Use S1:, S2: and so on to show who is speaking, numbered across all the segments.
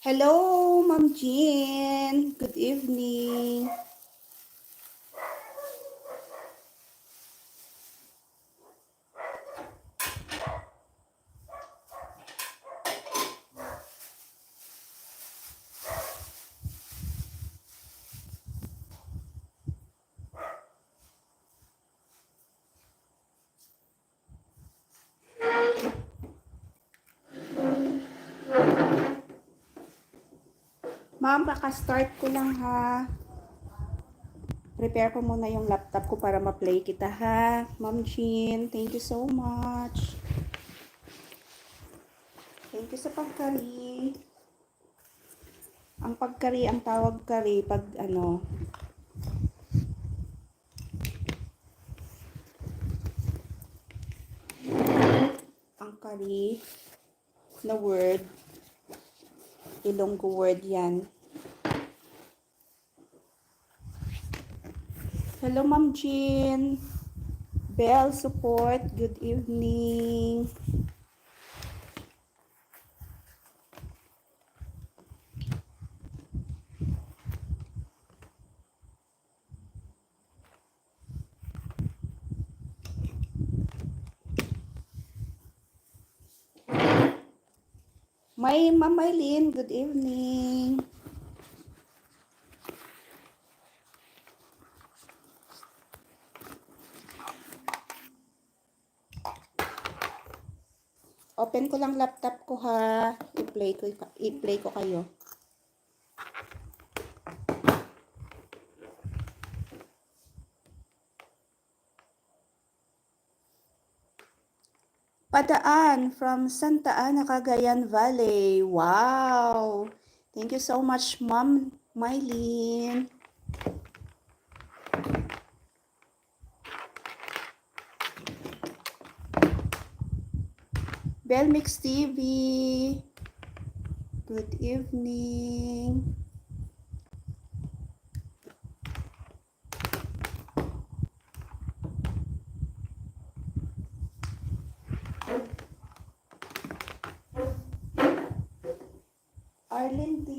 S1: Hello, Ma'am Jean. Good evening. Ma'am, kaka-start ko lang ha. Prepare ko muna yung laptop ko para ma-play kita ha. Ma'am Jean, thank you so much. Thank you sa pagkari. Ang pagkari, ang tawag kari pag ano. Ang kari na word. Ilonggo word yan. Hello, Ma'am Jean. Bell support, good evening. Ma'am Maylin, good evening. Open ko lang laptop ko ha. I-play ko kayo. Padaan from Santa Ana, Cagayan Valley. Wow! Thank you so much, Ma'am Mylene. Belmix TV. Good evening. Arlene D.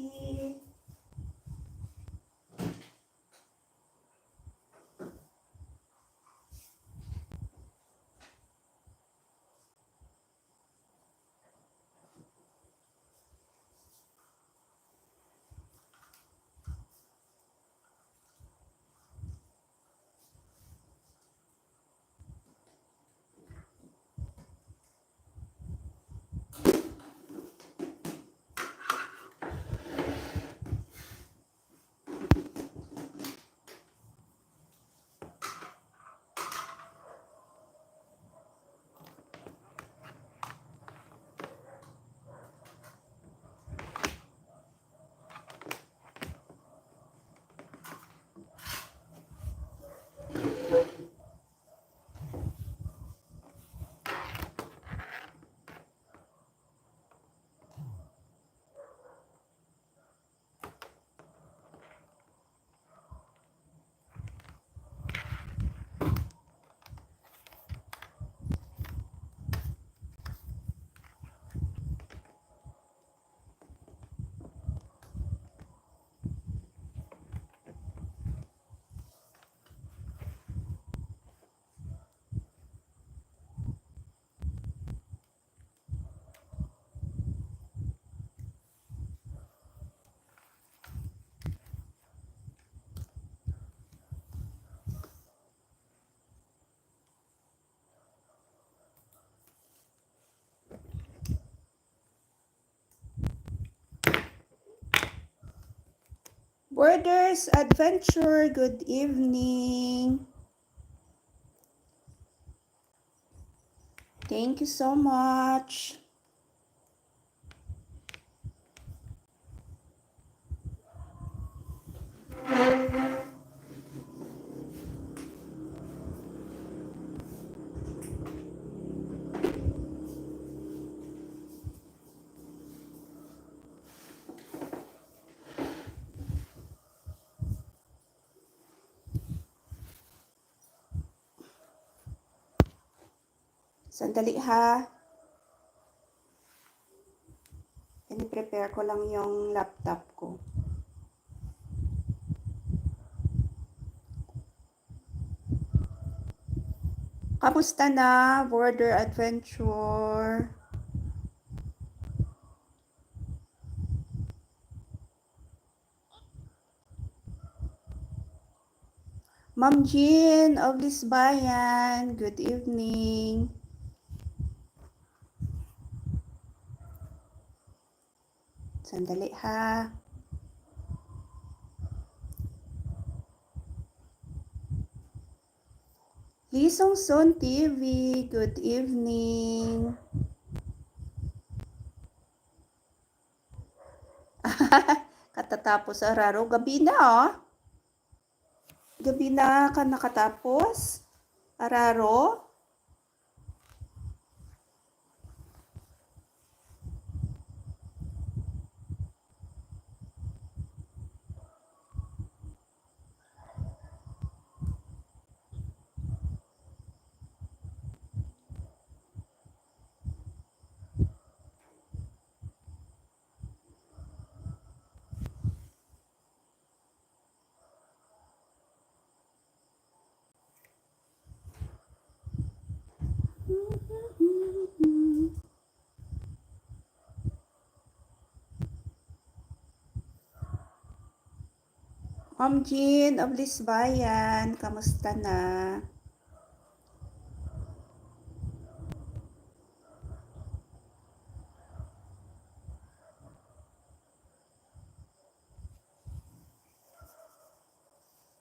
S1: Borders Adventure, good evening. Thank you so much. Sandali ha. I-prepare ko ko lang yung laptop ko. Kamusta na, Border Adventure? Ma'am Jean of Lisbayan, good evening. Sandali ha. Lee Song Son TV, good evening. Katatapos araro, gabi na oh. Gabi na ka nakatapos? Araro? Ma'am Jean of Lisbayan, kamusta na?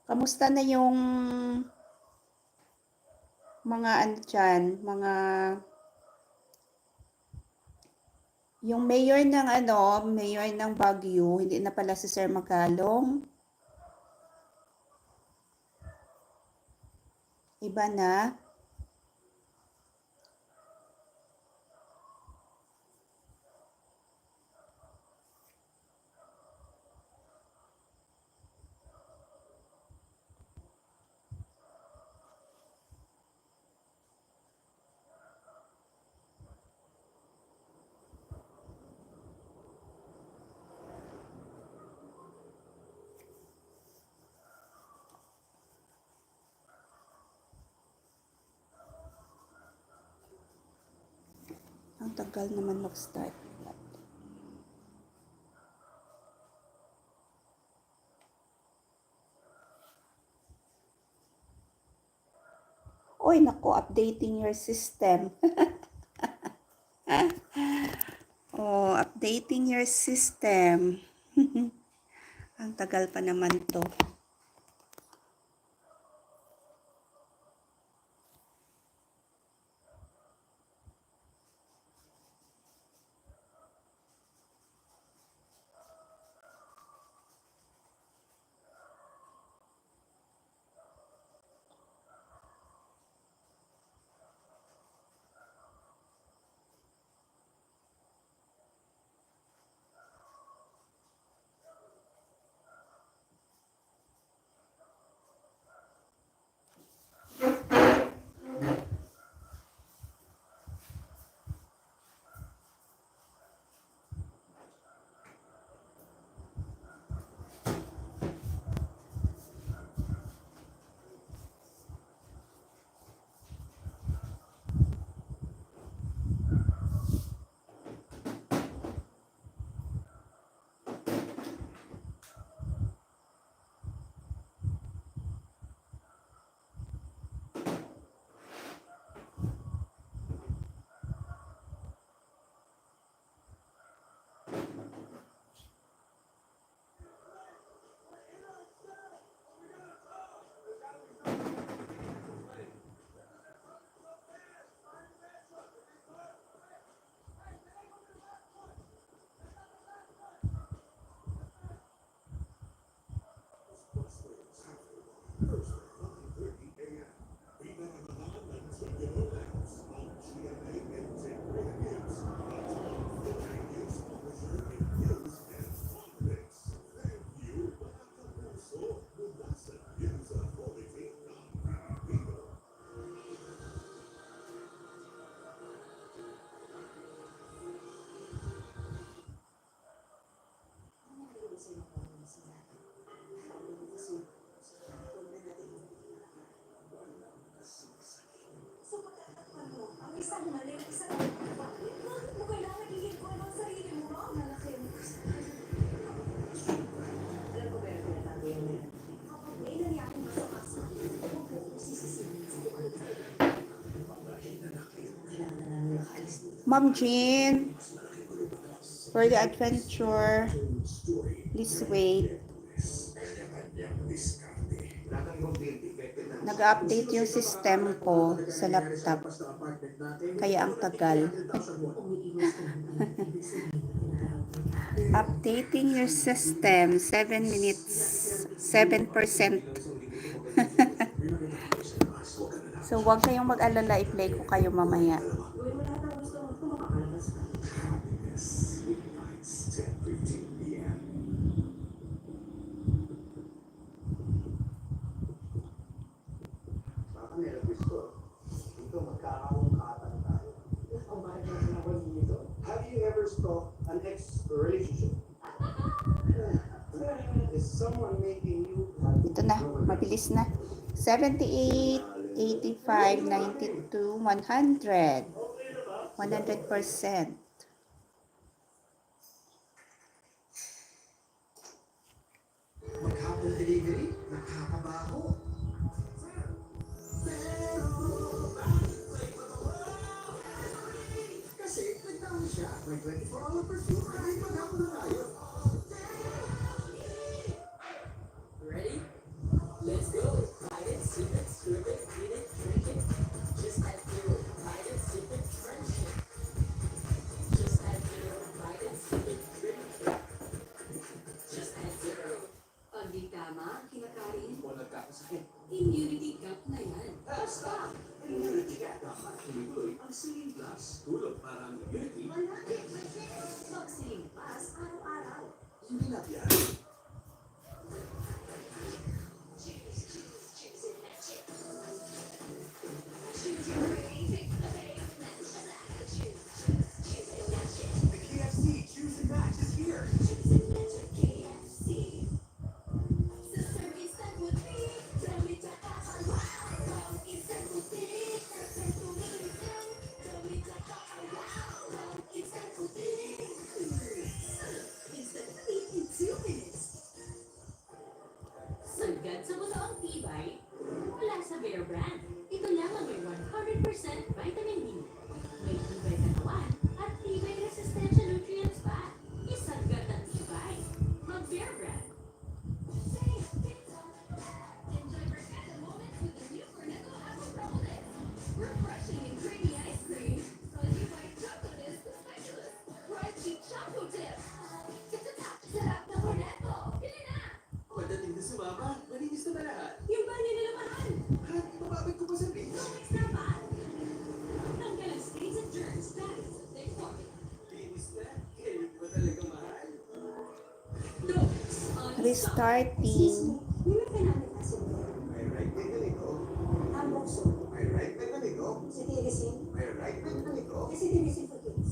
S1: Kamusta na yung mga ano dyan, mga yung mayor ng mayor ng Baguio, hindi na pala si Sir Magalong. Iba na. Ang tagal naman mag-start. Oy, nako, updating your system. Oh, updating your system. Ang tagal pa naman to. Ma'am Jean, for the adventure, please wait. Nag-update yung system ko sa laptop. Kaya ang tagal. Updating your system, 7 minutes, 7%. So, huwag kayong mag-alala, i-play ko kayo mamaya.
S2: Have you ever stalked an ex-relationship? Is someone making you...
S1: Ito na, mabilis na. 78, 85, 92, 100. 100%.
S2: Maghapong delivery, nakakabaho. Kasi nagtawag siya, may 24-hour pursuit, ay maghapon na tayo. Ready? Let's go! Ride it, sip it, strip it, eat it, drink it. Just add zero. Ride it, sip it, friendship. Just add zero. Ride it, sip it, drink it. Just add zero.
S3: Pag di tama, kinakain,
S2: O nagkakasakit.
S3: immunity gap na yan.
S2: Stop! Immunity ka. Dapat tuloy ang Singing Plus. Tulog para ang immunity.
S3: Magsiling pas araw-araw.
S2: Hindi na yan. The KFC Choose and Match is here.
S3: Sagad sa buto ang tibay, wala sa Bear Brand. Ito lang ang may 100% vitamin D. May tibay katawan at tibay resistensya nutrients pa. Isagad ang tibay. Mag-Bear Brand. Refreshing and creamy ice cream. Fuzzy white chocolate is the specialist. Crunchy choco dip. Sarap na cornetto. Pili na!
S2: Pagdating na sumama, malinis na ba lahat?
S3: Yung banyo nila mahal.
S2: Ha? Mababad ko pa sa base.
S3: Comics na ba? Tanggal ang stains and germs. That is a thick formula.
S2: Linis na. Kailan ba talaga mahal?
S3: Dogs on
S1: Restarting.
S2: May right na ganito. May right na ganito. May right na ganito. May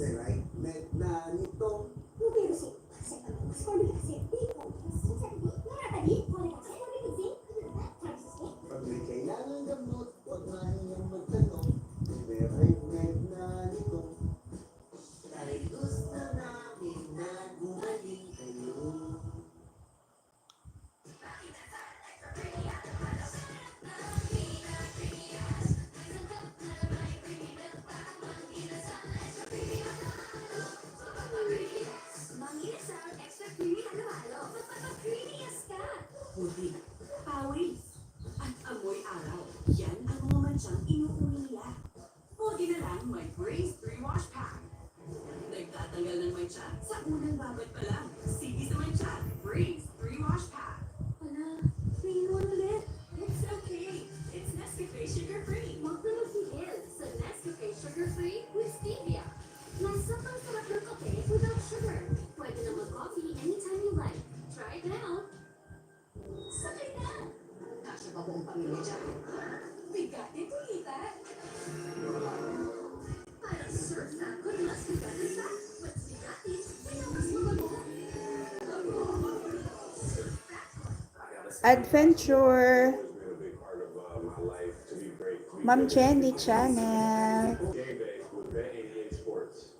S2: right na nito. Pag may kailangan gamot, huwag mahiyang magtanong. May right na nito. Dahil gusto namin na gumaling kayo.
S3: Manginis ang extra creamy halo-halo. Magpapag-creamiest ka. Puti, pawis, at amoy araw. Yan ang mga mansyang inuuwi nila. Puti na lang may Braze 3-Wash Pack. Nagtatanggal ng mancha sa unang babad pa lang. Sige sa mancha, Braze 3-Wash Pack. Ala, may inuwan ulit. It's okay. It's Nescafe Sugar Free. Huwag na mag-hihil sa Nescafe Sugar Free with Stevia. Mas sobrang sarap ng kape without sugar. Pwede na mag-coffee anytime you like. Try it out. Sakay na! Kasya pa buong pamilya dyan. Bigat ito, Ita. Para surf na kung mas bigat isa. Mas bigatin, pero mas mabago. Surf back.
S1: Adventure.
S4: It's been a big part of my life to be great. To be
S1: Ma'am
S4: good.
S1: Jenny Channel.
S4: Game day with Bet 88 Sports.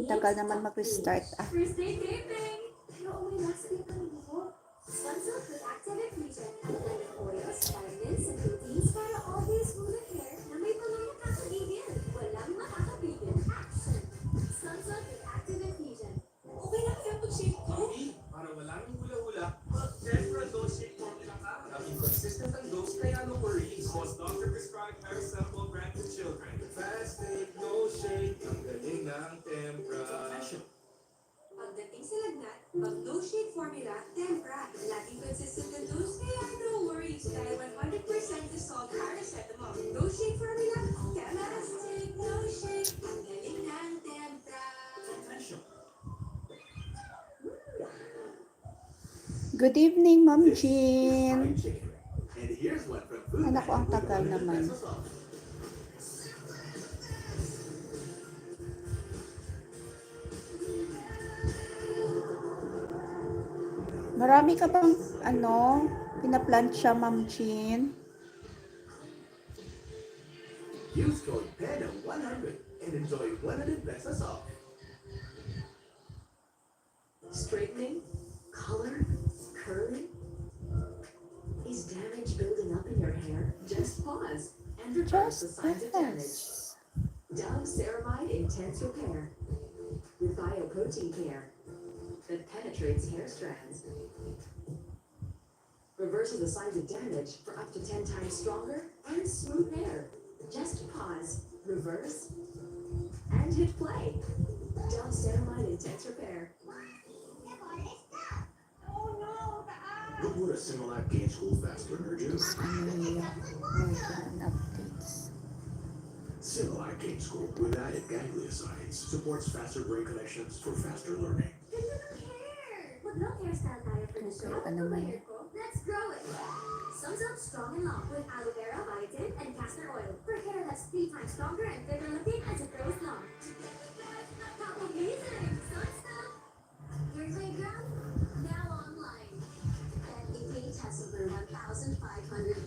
S1: Tagal naman mag-restart.
S3: First day taping! Pero uwi na sa dito ng buho. Sunsilk with active ingredient at blended oils, vitamins, and proteins para always smooth hair na may tuloy na kakabigil. Walang makakabigil action.
S5: those kaya no worries. Was doctor prescribed paracetamol brand to children.
S6: Fast take, no shake, ang galing ng tempra.
S3: Pagdating sa lagnat, mag no shake formula, tempra. Laging consistent na dose, kaya no worries. Dahil 100% dissolved paracetamol. No shake formula, fast take, no shake. Ang galing ng tempra.
S1: Good evening, Ma'am Jean.
S6: Fried chicken. And here's one from Food
S1: Anak ko, ang
S6: Bank with
S1: tagal
S6: 100
S1: naman.
S6: pesos off.
S1: Marami ka bang, pinaplansya, Ma'am Jean?
S6: Use code PENA100 and enjoy 100 pesos off.
S7: Straightening, color, curling. Is damage building up in your hair? Just pause and reverse the
S1: Just
S7: signs of damage.
S1: yes.
S7: Dove Ceramide Intense Repair with bioprotein care that penetrates hair strands. Reverses the signs of damage for up to 10 times stronger and smooth hair. Just pause, reverse, and hit play. Dove Ceramide Intense Repair.
S6: Look what a Similac Gain School Fast Learner do.
S1: Updates.
S6: Similac Gain School with added gangliosides supports faster brain connections for faster learning.
S3: Ganda ng hair! Mag-long hairstyle tayo for the show.
S1: Okay, ano naman?
S3: Hair ko, let's grow it! Sums up strong and long with aloe vera, biotin, and castor oil for hair that's 3 times stronger and thicker looking as it grows long. How amazing! Sunstop! Your playground, now online. FAPage has over 1,500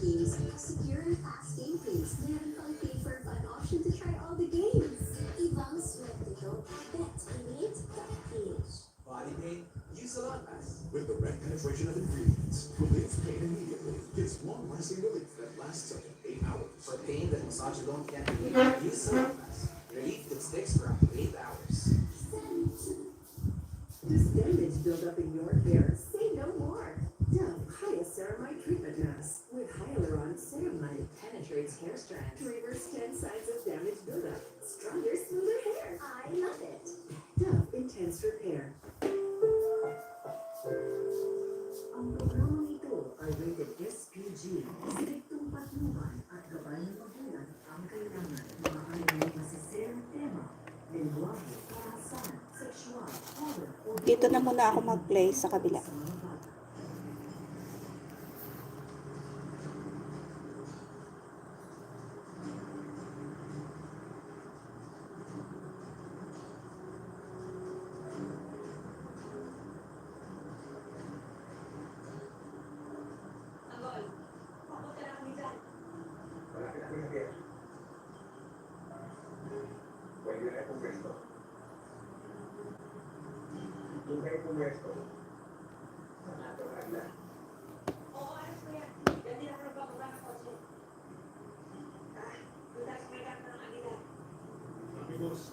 S3: games, secure and fast game plays. Meron pang pay-for-fun option to try all the games. Ibang swerte to. Bet88.ph.
S6: Body pain? Use a lot less. With the right penetration of ingredients, relieves pain immediately. Gives long-lasting relief that lasts up to 8 hours.
S8: For pain that massage alone can't relieve, use Ceramide. Relief that sticks for up to 8 hours.
S7: Does damage build up in your hair? Say no more. Dove Hyaceramide Treatment Mask with Hyaluron Ceramide penetrates hair strands to reverse 10 signs of damage buildup. Stronger, smoother hair.
S3: I love it.
S7: Dove Intense Repair. Ang programang ito ay rated SPG. Striktong patnubay at gabay ng magulang ang kailangan. Mga kanilang masisirang tema, lingwahe, karahasan, sexual, horror, o
S1: Dito na muna ako mag-play sa kabila.
S7: sa mga bata.
S4: Malapit ako sa pier. Pwede na akong pwesto. Doon kayo pumwesto. Sa natural na. Amigos.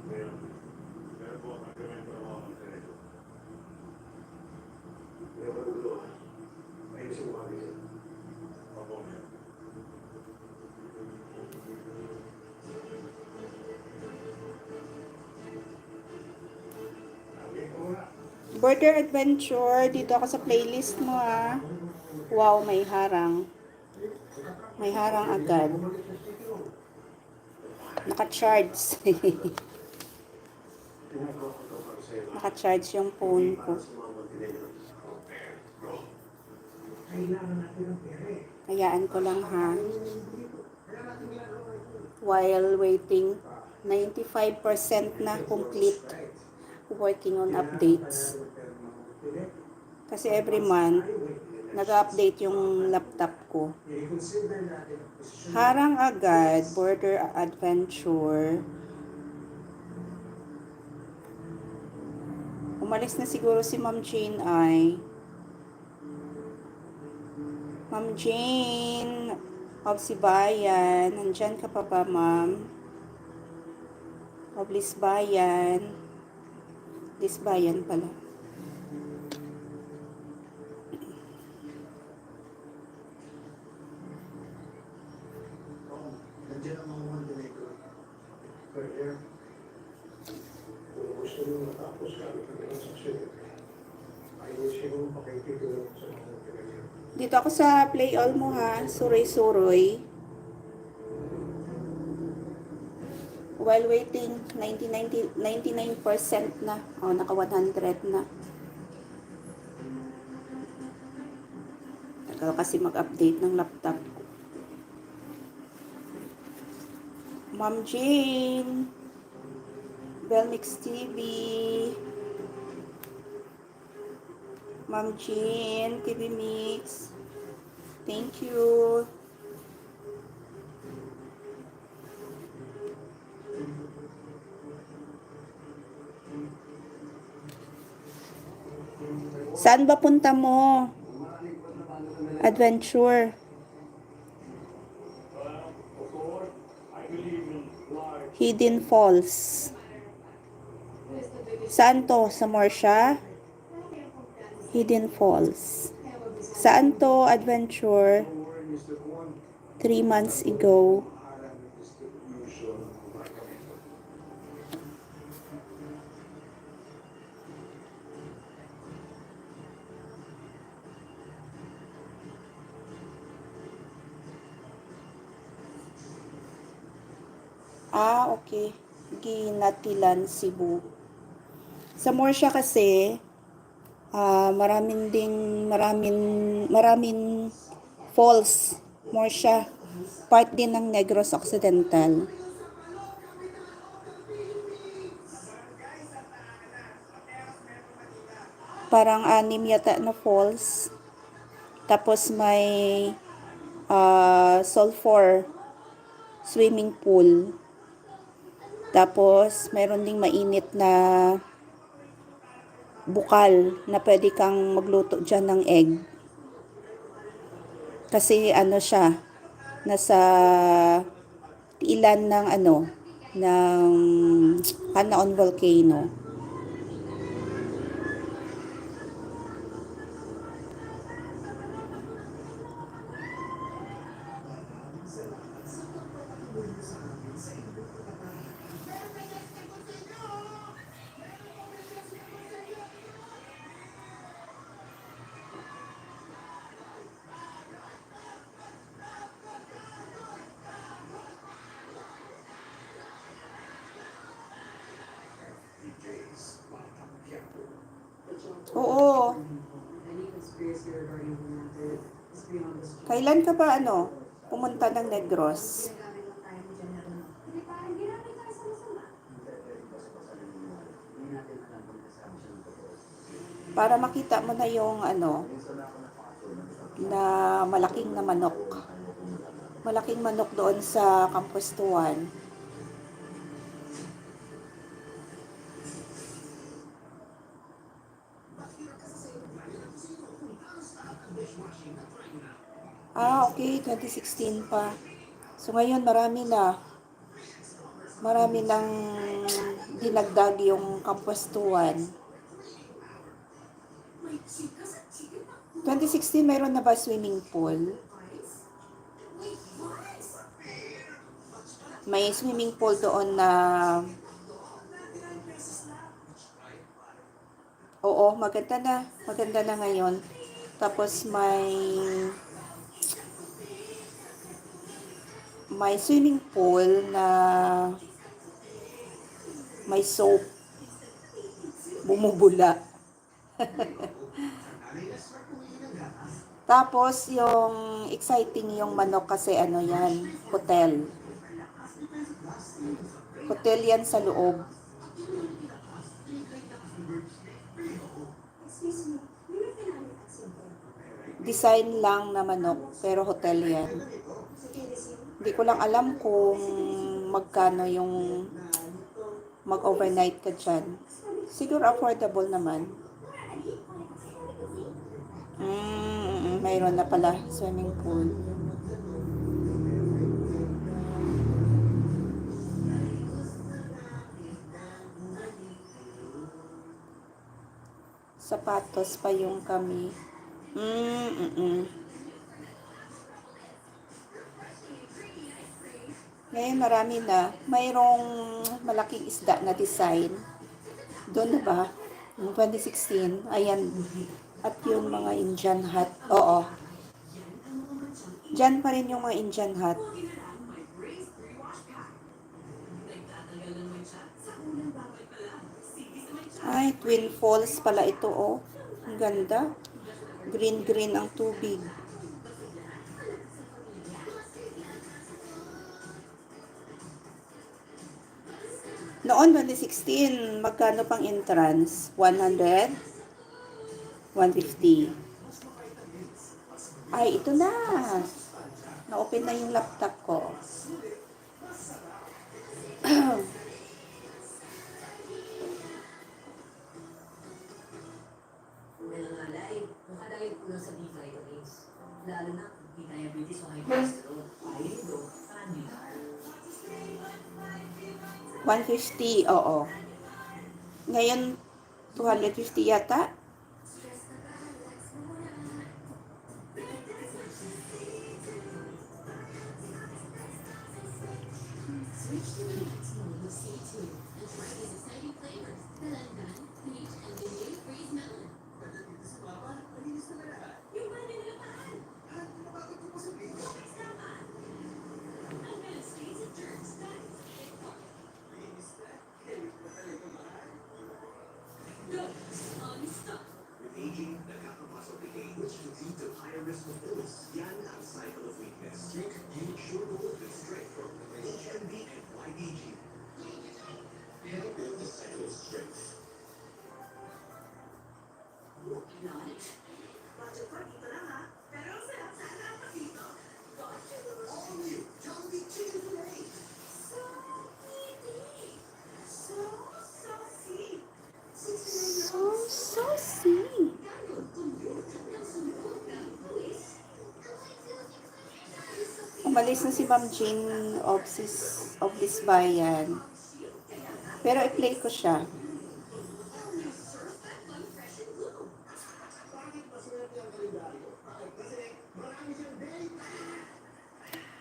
S4: Meron po ang gawin para mga magkanito. May magulo. May isang mga ganyan. Opo, meron. Sabi ko muna.
S1: Border Adventure, dito ako sa playlist mo ah. Wow, may harang. May harang agad. Naka-charge. Naka-charge yung phone ko. Hayaan ko lang ha. While waiting, 95% na complete. Working on updates. Kasi every month, nag-update yung laptop ko. Harang agad, Border Adventure. Umalis na siguro si Ma'am Jane ay. Ma'am Jane, Hobs Bayan. Nandyan ka pa ba, ma'am? Hobs Bayan. Bayan pala.
S6: Nandiyan ang mga Montenegro.
S4: Kaya, kung gusto nyo matapos kami ng saksyon, ayun siguro pakikigulo sa mga pinagyan.
S1: Dito ako sa Play All mo ha. Suroy-suroy. While waiting, 99% na. Oh, naka 100 na. Tagal kasi mag-update ng laptop ko. Ma'am Jane. Belmix TV. Ma'am Jane, TV Mix. Thank you. Saan ba punta mo? Adventure. Hidden Falls. Saan to? Sa Morsha? Hidden Falls. Saan to? Adventure. 3 months ago. Ah, okay. Ginatilan, Cebu. Sa Morsha kasi, maraming falls. Morsha. Part din ng Negros Occidental. Parang 6 yata na falls. Tapos may sulfur swimming pool. Tapos, mayroon ding mainit na bukal na pwede kang magluto dyan ng egg. Kasi ano siya, nasa ilan ng ng Panaon Volcano. Oo. Kailan ka ba pumunta ng Negros? Para makita mo na yung na malaking na manok. Malaking manok doon sa Campus Tuan. Ah, okay. 2016 pa. So, ngayon marami nang dinagdag yung Campus Tuan. 2016, mayroon na ba swimming pool? May swimming pool doon na oo, maganda na. Maganda na ngayon. Tapos may swimming pool na may soap. Bumubula. Tapos, yung exciting yung manok kasi yan, hotel. Hotel yan sa loob. Design lang na manok, pero hotel yan. Hindi ko lang alam kung magkano yung mag-overnight ka dyan. Siguro affordable naman. Mayroon na pala swimming pool. Sapatos pa yung kami. Ngayon marami na. Mayroong malaking isda na design. Doon na ba? Yung 2016. Ayan. At yung mga Indian hat. Oo. Diyan pa rin yung mga Indian hat.
S3: Huwag na lang may Brace 3 Wash Pack. Nagtatanggal ng mancha sa unang bagay pa lang. Sige sa mancha.
S1: Ay, Twin Falls pala ito, oh. Ang ganda. Green ang tubig. Noon, 2016, magkano pang entrance? 100? 150. Ay, ito na. Na-open na yung laptop ko.
S7: Nangangalay, nakadahil ko lang sa B-vitamins. Lalo na kung may diabetes o high cholesterol. Ayun, family heart.
S1: 150, oo. Ngayon, 250 yata.
S3: Yung ba nila lahat?
S6: With aging, nakakapasok ang age, which can lead to higher risk of illness. Yan ang cycle of weakness. Drink Pure Gold with strength from HMB and YBG. Help build the cycle of strength.
S3: Working on it. Medyo pagkito lang ha. Pero ang sarap sana pagkito.
S6: All new Jollibee Chicken Filet.
S3: So easy. So sweet. 69
S1: So sweet. Umalis na si Ma'am Jean of this bayan. Pero i-play ko siya.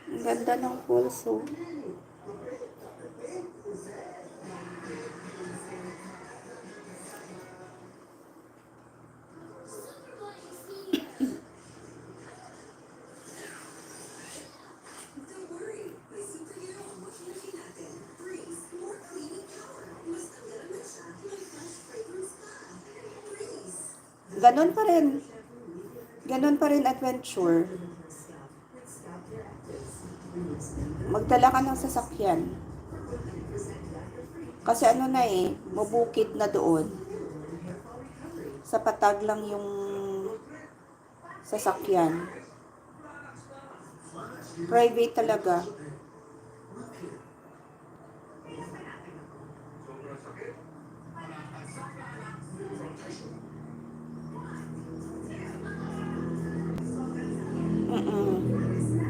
S1: Ang ganda ng pulso.
S3: Don't worry. May superhero ang washing machine natin. Breeze, more cleaning power. Mas tanggalan na siya. May fresh fragrance pa. Breeze.
S1: Ganon pa rin. Ganon pa rin adventure. Magdala ka ng sasakyan. Kasi ano na eh, mabukid na doon. Sa patag lang yung sasakyan. Private talaga.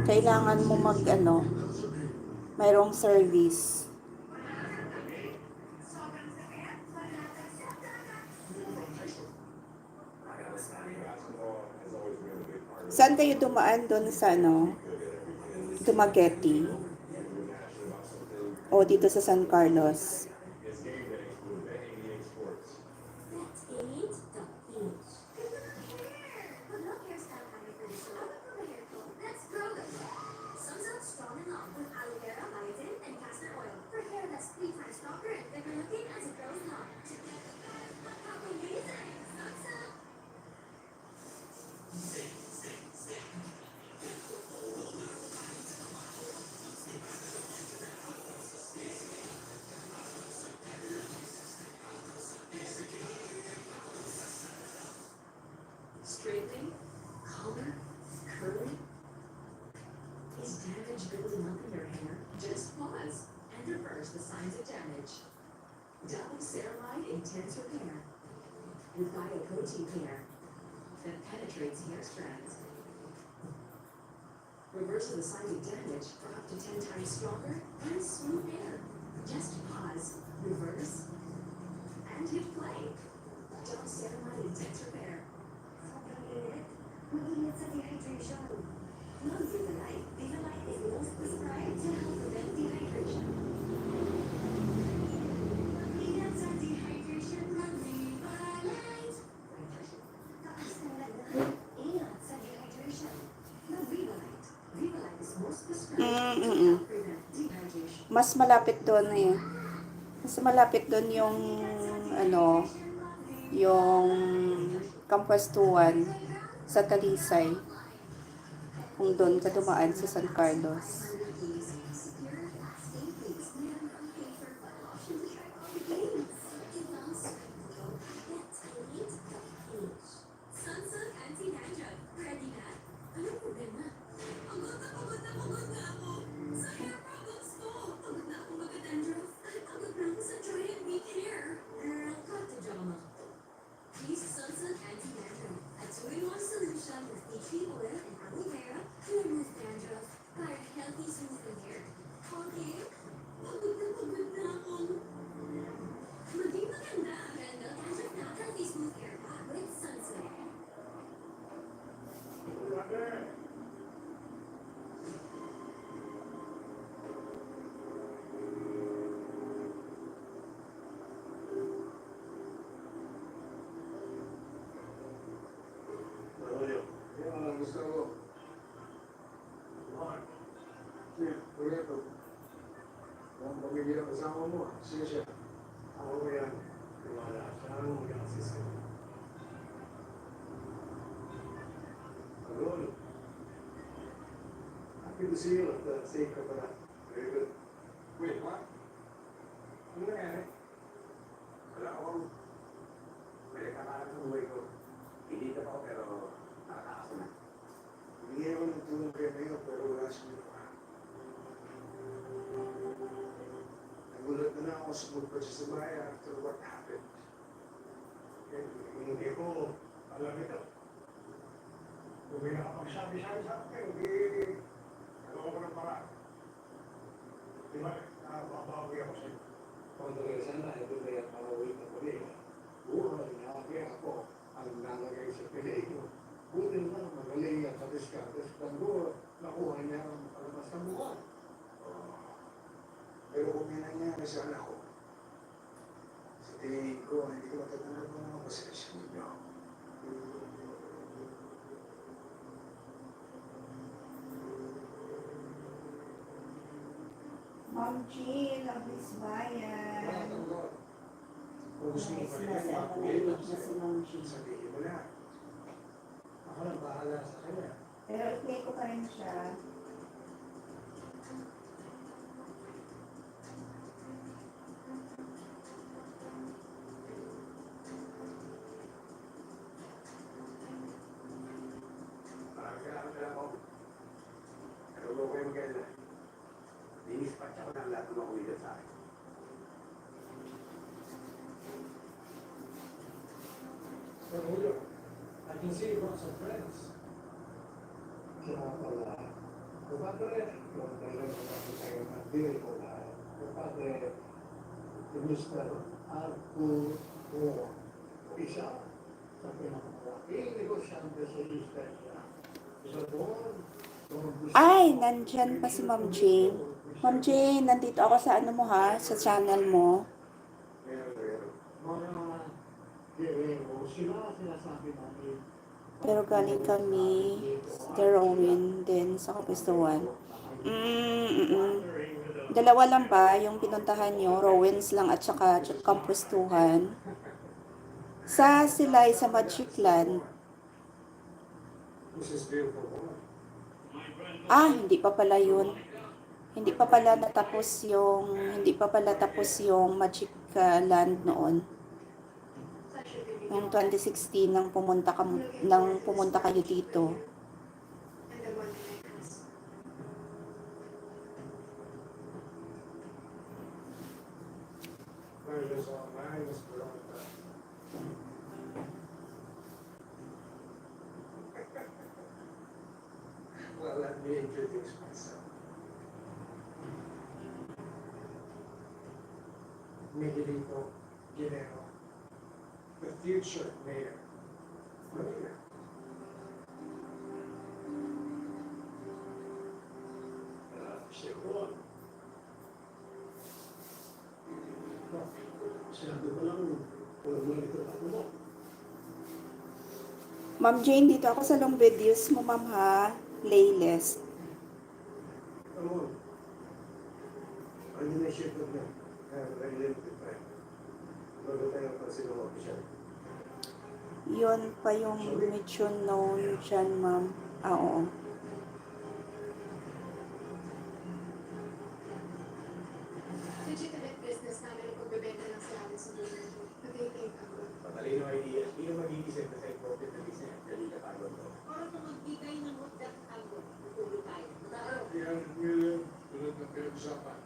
S1: Kailangan mo mayroong service. Saan kayo dumaan doon sa Dumaguete? O dito sa San Carlos?
S3: That's it. The beach. But look, hairstyle honey for the show. For my hair tone. Let's grow them. Sums up strong and long with aloe vera, biotin, and castor oil for hair that's 3 times stronger and thicker looking as it grows long. Amazing. Sums up.
S7: Straightening, color, curling. Is damage building up in your hair? Just pause and reverse the signs of damage. Double Ceramide Intense Repair with Bioprotein Care that penetrates hair strands. Reverses the signs of damage for up to 10 times stronger and smooth hair. Just pause, reverse, and hit play. Double Ceramide Intense
S1: Mas malapit doon eh. Mas malapit doon yung ano, yung Kampuestuan sa Talisay. Kung doon ka dumaan sa San Carlos.
S3: Sunsilk Anti-Dandruff. Ready na? Anong problema? Pagod na ako. Sa hair problems ko. Pagod na ako mag-dandruff. At pagod na ako sa dry and weak hair. Girl, cut the drama. Use Sunsilk Anti-Dandruff. A 2-in-1 solution with tea tree oil and aloe vera to remove dandruff para healthy, smooth hair. Okay? Pagod na ako. Maging maganda ang Randall Dandruff na healthy, smooth hair pack with Sunsilk.
S4: Yan ang gusto ko. Mark. Kuya to. Ang pamilya ng kasama mo, siya siya. Ako mo yan. Wala siyang mag-assist ko. Alone. Happy to see you at the same kapala. Very good.
S5: Wait, what?
S4: Ano nangyari? Wala akong may kakalaan ng buhay ko.
S6: Hindi na ako pero nakakaasa na.
S4: Bigyan ko ng tulong kay Mayo pero wala siya pa. Nagulat na lang ako sa pagpasya sa bahay after what happened. Hindi ko alam ito. Kung may nakapagsabi-sabi sa akin, hindi nagawa ko ng paraan. Di ba? Nakababawi ako sa'yo. Kondolensa na, ito na yung pauwi na ko niya. Buhay na ako ang nalagay sa peligro. Buti na magaling yan sa diskartes. Tango, nakuha niya ang palabas ng mukha. Pero kung may nangyari sa anak ko, sa tingin ko, hindi ko matatanggap ng mga pasensya ninyo.
S1: Ma'am Jill, ang Bisbayan.
S4: Kung gusto mo pa rin, makulit sabihin mo na. Ako nang bahala sa kanya.
S1: Pero i-play ko pa rin siya.
S4: Kaya ako. Pero huwag ko yung maganda. Dinispatch ako ng lahat ng mga kuya sa akin. Sir Julio, I can see you brought some friends. Kaya pala, kumpadre, yung talagang kasi tayo ng deal ko na, kumpadre, Mr. Arturo, isa sa pinakamalaking negosyante sa Eastern niya. Isa doon,
S1: Ay, nandyan pa si Ma'am Jane. Ma'am Jane, nandito ako sa ano mo ha, sa channel mo. Pero galing kami sa Rowan din sa Kapistuan. Dalawa lang ba yung pinuntahan nyo? Rowens lang at saka Kampuestuhan. Sa Silay, sa Magic Land.
S4: This is beautiful woman.
S1: Hindi pa pala yun. Hindi pa pala tapos yung Magic Land noon. Noong 2016 nang pumunta kayo dito.
S4: There's all nice, but well, let me introduce myself. Miguelito Guinero, the future mayor. Manila. Siya sinabi ko lang, walang malito ako mo.
S1: Ma'am Jane, dito ako sa long videos mo, ma'am ha. Playlist.
S4: Ano? Hindi na shift na. Kaya limited pa. Bago tayo pa sila official.
S1: Yun pa yung medyo known dyan, ma'am. Ah, oo.
S3: Legitimate business namin ang pagbebenta ng salamin sa mundo. Nag-take ako.
S6: Patalino idea. Hindi ka mag-iisip kasi profit na business. Dali ka tayo to.
S3: Para kung magbigay ng hutang tango, tutulog tayo.
S4: Yan, yun. Tulad ng pinag-usapan.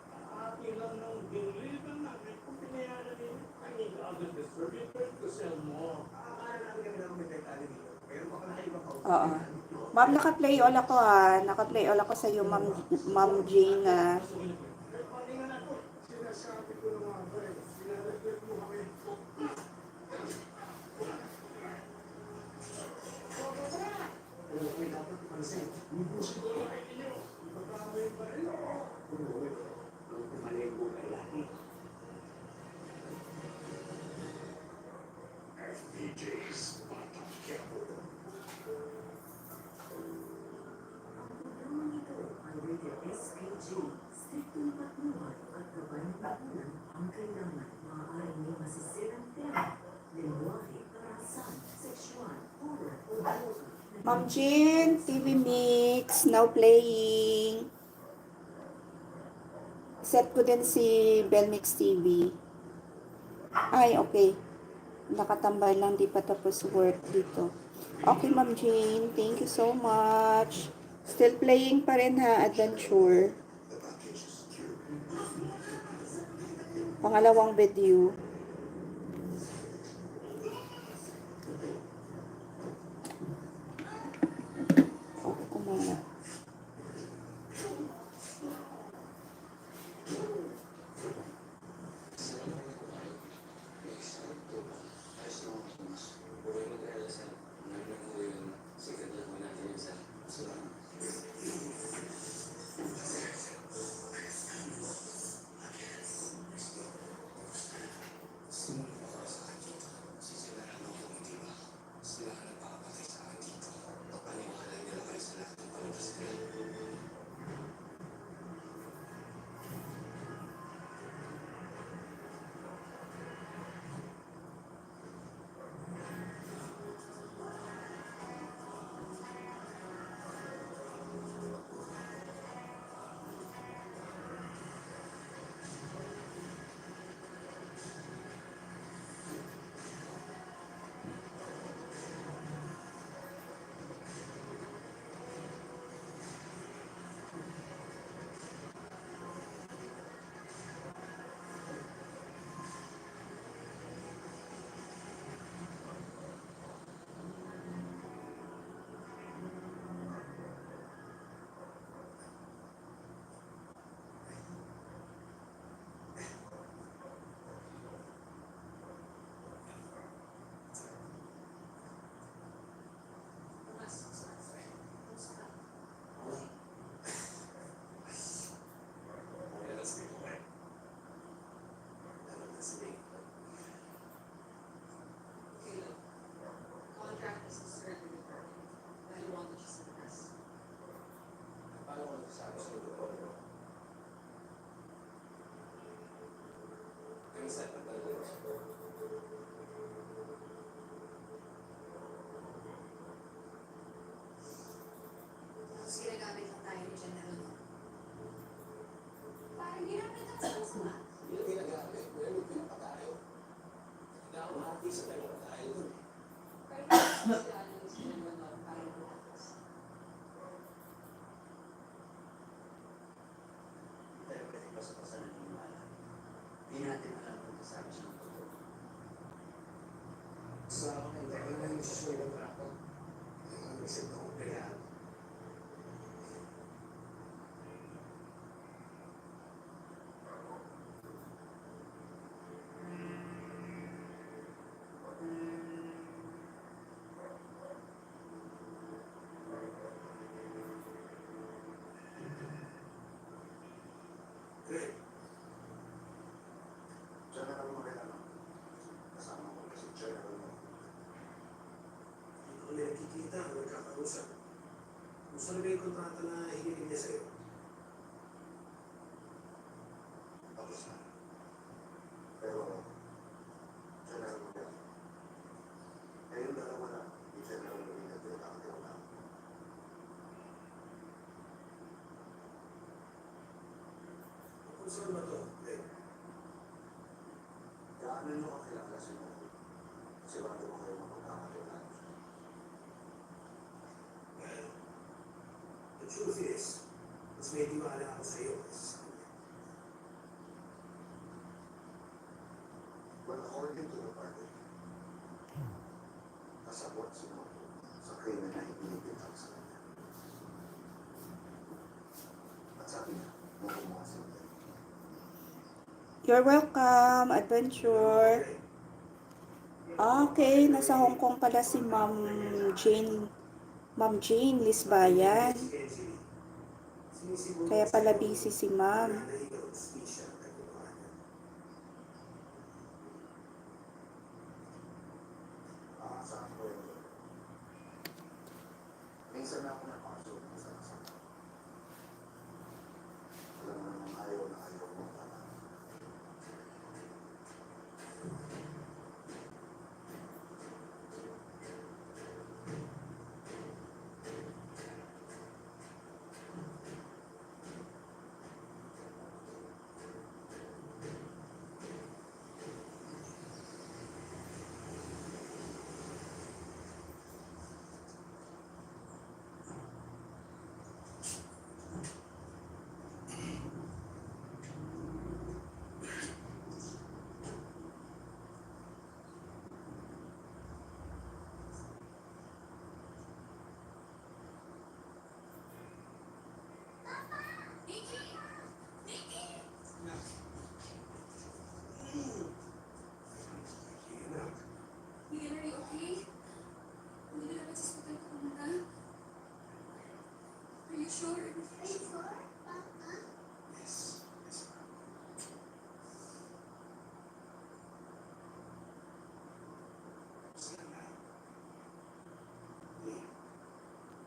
S5: Ilang nang deliver namin kung pinayaran din. I need other distributors to sell more.
S6: Para namin kami lang may dito. Pero baka na ibang kausap.
S1: Oo. Ma'am, naka-play all ako Naka-play all ako sa iyo, Ma'am Jane
S4: Patingan ako. Sinasabi ko ng mga friend. Sinadagdag mo kami.
S6: Pero kung dapat pansin.
S4: Bubusin ko lang ninyo. Ipagkamay pa rin.
S6: Nung pumalay po kay Laki.
S4: FPJ's Batang Quiapo.
S7: Ang ito ay rated SPG. Striktong patnuhan at gabay ng tapunan ang kailangan. Maaaring may masisirang tema, lingwahe, karahasan, sexual, horror, o droga.
S1: Ma'am Jane, TV Mix, now playing. Set ko din si Belmix TV. Ay, okay. Nakatambay lang, di pa tapos work dito. Okay, Ma'am Jane, thank you so much. Still playing pa rin ha, Adventure. Pangalawang video. Okay ko muna.
S3: Contract is currently recording. I don't want to just press.
S6: Paano ko nasasabi sa lugar? Kami sa pagdalo.
S3: Tapos ginagamit lang tayo ni General. Parang ginamit ang sa masama.
S6: Hindi na ginagamit. Pero may pinapatayo. Hindi ako mahati sa pinapatayo dun.
S3: Pero sila ano yung General Lord para bukas.
S6: Tayo pwede basta-basta naniniwala. Hindi natin alam kung sasabi siya ng totoo.
S4: Sa akin, dahil na yung susunod ng trapo. Ang isip ko, kaya Greg, General mo kailangan. Kasama ko kasi General mo. Hindi ko ulit nakikita, nagkakausap. Gusto na ba yung kontrata na hinilig niya sa'yo?
S6: Saan ba to? Gaano nyo kakilala si Momo? Sigurado ba kayo magpagkakatulan? Well, the truth is, mas may tiwala ako sa iyo kaysa sa kanya. Well, according to the party, kasabot si Momo sa krimen na inibitang sa kanya. At sabi niya, Momo kasi
S1: You're welcome, adventure. Okay, nasa Hong Kong pala si Ma'am Jane Lisbayan. Kaya pala busy si Ma'am.
S6: Minsan na ako napasok sa kasama. Alam mo naman ayaw na ayaw mo pala.
S3: Miguel, are you okay? Hindi na dapat sa hospital ka pumunta? Are you sure?
S6: Yes, yes ma'am. Sige na. Hindi.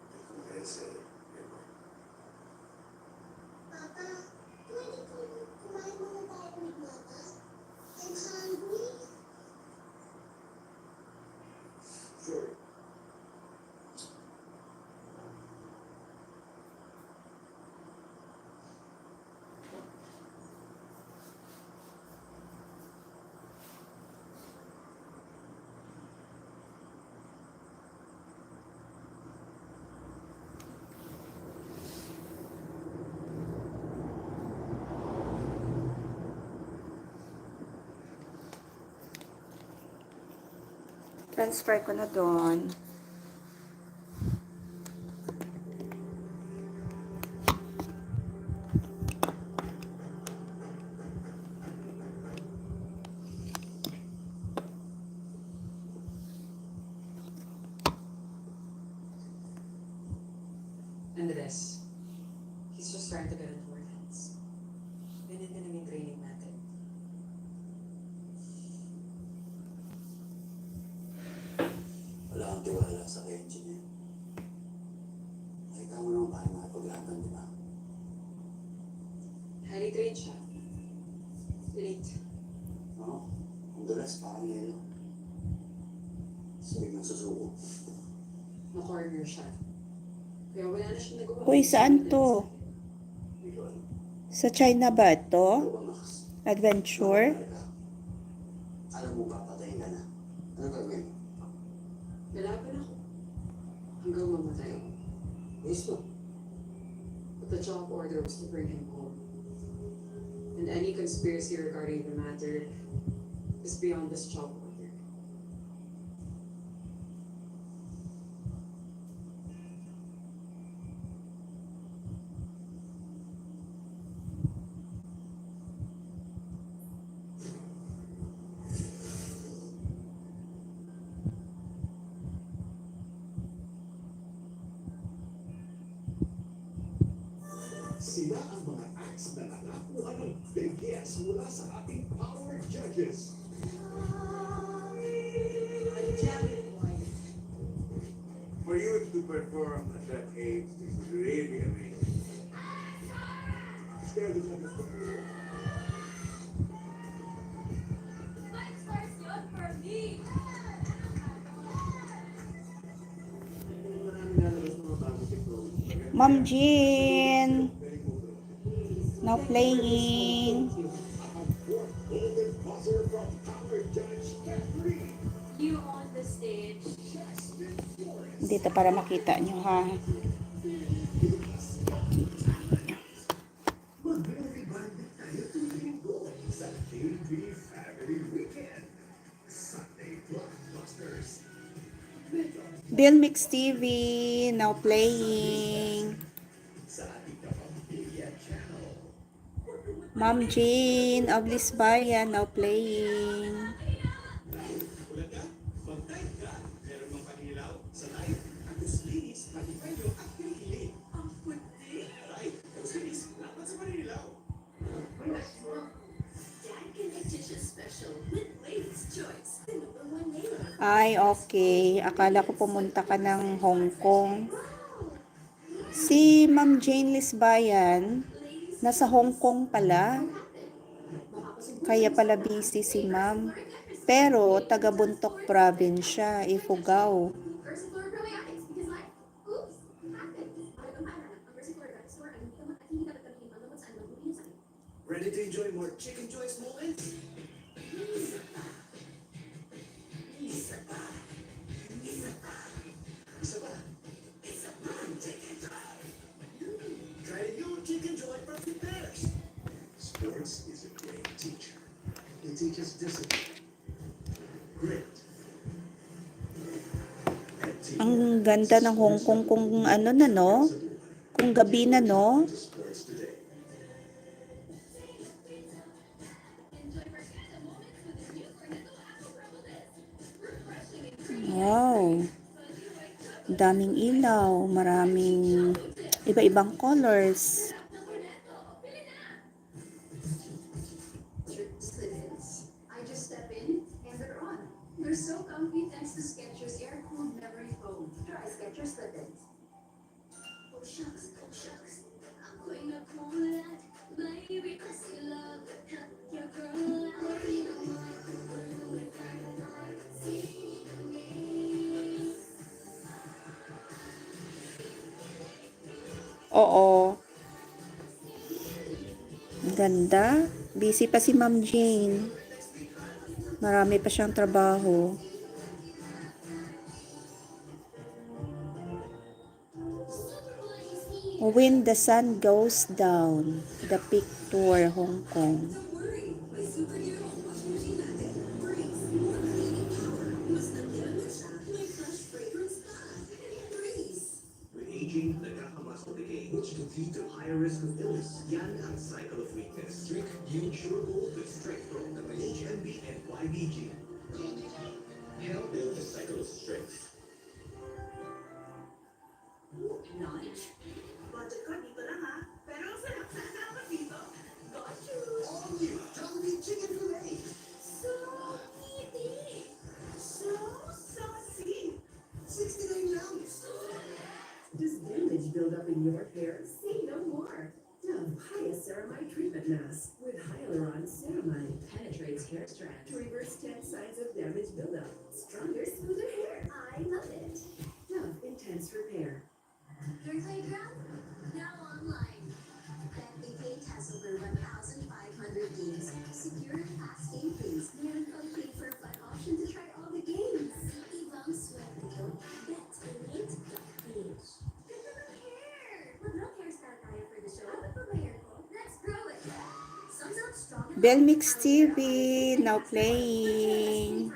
S6: Hindi ko kaya sa'yo.
S9: Papa, pwede po kumain muna tayo with Mama? I'm hungry.
S6: Sure.
S1: Transfer ko na doon.
S2: Andres, he's just trying to get into our heads. Ganyan din yung training natin.
S6: Wala kang tiwala sa engineer. Nakita mo naman paano makipaglaban, di ba?
S2: Highly trained siya. Elite.
S6: Oo. Ang dulas, parang yelo. Sabig ng susuko.
S2: Na-corner siya. Kaya wala na siya nagawa.
S1: Uy, saan to?
S6: Hindi ko alam.
S1: Sa China ba
S6: Ano
S1: to?
S6: bang nakas?
S1: Adventure?
S6: Alam mo ba, patayin ka na. Ano gagawin mo?
S2: Lalaban ako. Hanggang mamatay ako.
S6: Mismo.
S2: But the job order was to bring him home. And any conspiracy regarding the matter is beyond this job order.
S6: Sila ang mga acts na nakakuha ng big yes mula sa ating power judges. For you to perform at that age is really amazing.
S3: Five stars yun for me!
S1: Ma'am Jean! Now playing.
S6: Golden buzzer from Power Judge Jeffrey.
S3: You on the stage.
S1: Dito para makita nyo ha.
S6: Mag-movie bandit tayo tuwing linggo sa KB Family Weekend. Sunday Blockbusters.
S1: Bill Mix TV. Now playing.
S6: Sa ating kapamilya channel.
S1: Ma'am Jean of Lisbayan. Now playing.
S6: Ulan ka? Mag-type ka. Meron mang panilaw sa live. Agus linis, patipayo at pinili. Ang puti. Right? Agus linis, lapat sa panilaw.
S3: Dad can make dishes special with Lady's Choice, the #1 name.
S1: Ay, okay. Akala ko pumunta ka ng Hong Kong. Si Ma'am Jane Lisbayan, nasa Hong Kong pala. Kaya pala busy si Ma'am. Pero, taga Buntok Province siya, Ifugao.
S3: First floor probiotics because like, oops, happened. Ang first floor drugstore, ang hindi ka magkabili ng kung saan magbibili ng sakit.
S6: Ready to enjoy more chicken choice moments? Isa pa. Chicken joy. Try the new chicken joy from Prepares. Sports is a great teacher. It teaches discipline, grit, and
S1: Ang ganda ng Hong Kong kung ano na no? Kung gabi na no?
S6: to sports today.
S1: Wow. Daming ilaw, maraming iba-ibang colors.
S3: Slippers. I just step in and they're on. They're so comfy thanks to Skechers air-cooled memory foam. Try Skechers Slippers. Oh shucks, ako'y nakulat. Baby, kasi love your girl.
S1: Oo. Ang ganda. Busy pa si Ma'am Jane. Marami pa siyang trabaho. When the sun goes down, the peak tour Hong Kong.
S3: Don't worry, may superhero ang washing machine natin. Breeze. Magkakainin power. Mas nagkiramin siya. May fresh fragrance pa. Breeze.
S6: With aging, nagkakamuscle decay, which can lead to higher risk of illness. Yan ang cycle of weakness. Drink Ensure Gold with strength from the HMB and YBG. Help build the cycle of strength.
S3: Lunch?
S7: Budget ko dito lang ha. Pero ang sarap sa kasama dito.
S3: Got you.
S6: All new Jollibee Chicken Filet.
S3: So easy.
S7: So saucy.
S6: 69 pounds.
S7: Does damage build up in your hair? Say no more. Dove Hyacin Treatment Mask with Hyaluron-Ceramide penetrates hair strands to reverse 10 signs of damage buildup. Stronger, smoother hair.
S3: I love it.
S7: Dove Intense Repair.
S3: Your playground? Now online. FPK has over 1,500 games. Secure, fast game plays. Meron kang pay for fun option to try all the games. Ibang swerte ko. Bet elite page. Ganda ng hair! Mag-long hairstyle tayo for the show. Ano pa ba hair ko? Let's grow it. Sun's out strong.
S1: Bell Mix TV, now playing.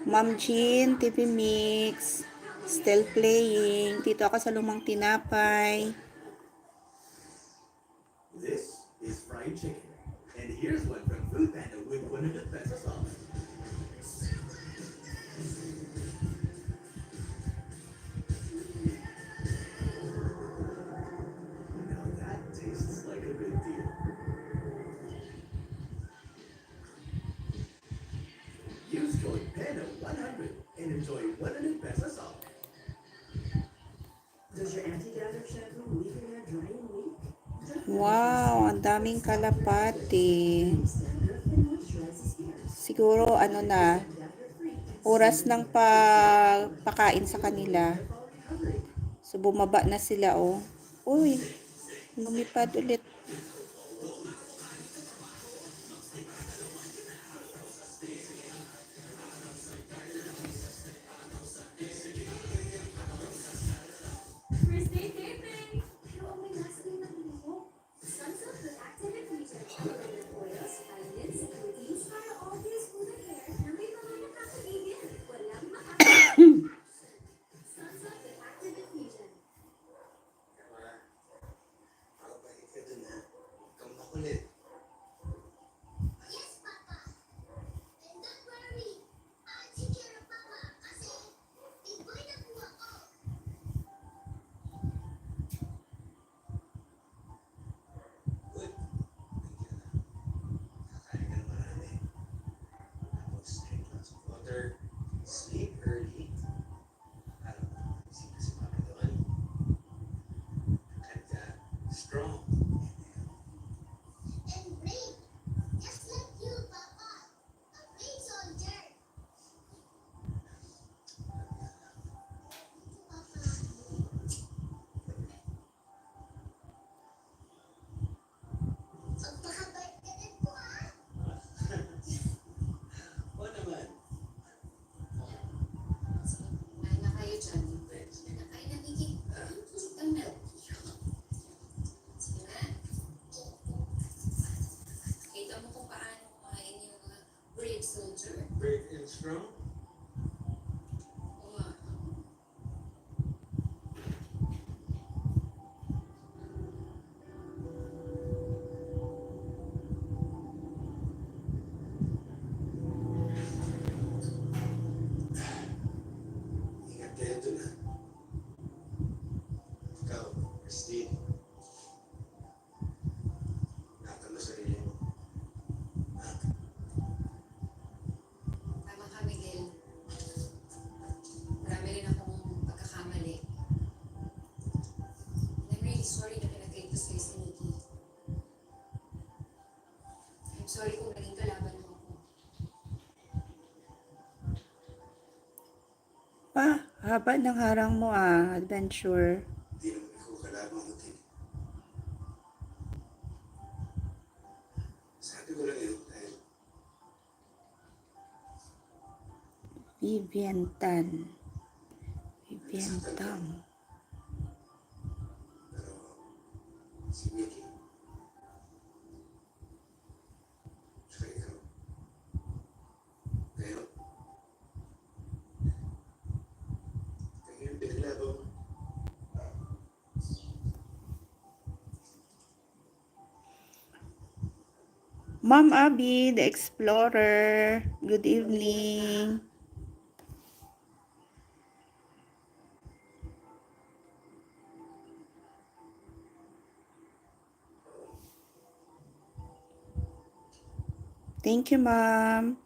S1: Ma'am Jean, TV Mix, still playing. Dito ako sa Lumang Tinapay.
S6: This is fried chicken. And here's one from Food Panda with 100 pesos off. Now that tastes like a good deal. Use code PANDA100 and enjoy 100 pesos off.
S7: Does your anti-dandruff shampoo leave your hair dry and weak?
S1: Wow, ang daming kalapati.
S7: Dandruff and moisturizes hair.
S1: Siguro ano na,
S7: Dandruff-free.
S1: oras ng pagpakain sa kanila. So bumaba na sila oh. Uy, lumipad ulit.
S3: soldier.
S6: Brave and strong.
S3: Oo nga.
S6: Ingat kayo dun ha. Ikaw, Christine. Ingatan mo sarili mo.
S3: Tama ka, Miguel. Marami rin akong pagkakamali. And I'm really sorry na pinag-itos kayo si Nikki. I'm sorry kung naging kalaban mo ako.
S1: Haba ng harang mo adventure.
S6: Hindi naman ikaw kalaban mo din. Sabi ko lang yun dahil
S1: Vivian Tan. Vivian Tam.
S6: pero si Mickey. Tsaka ikaw. Kayo. Kayo yung pinaglaban mo.
S1: Ma'am Abby, the Explorer. Good evening. Thank you, ma'am.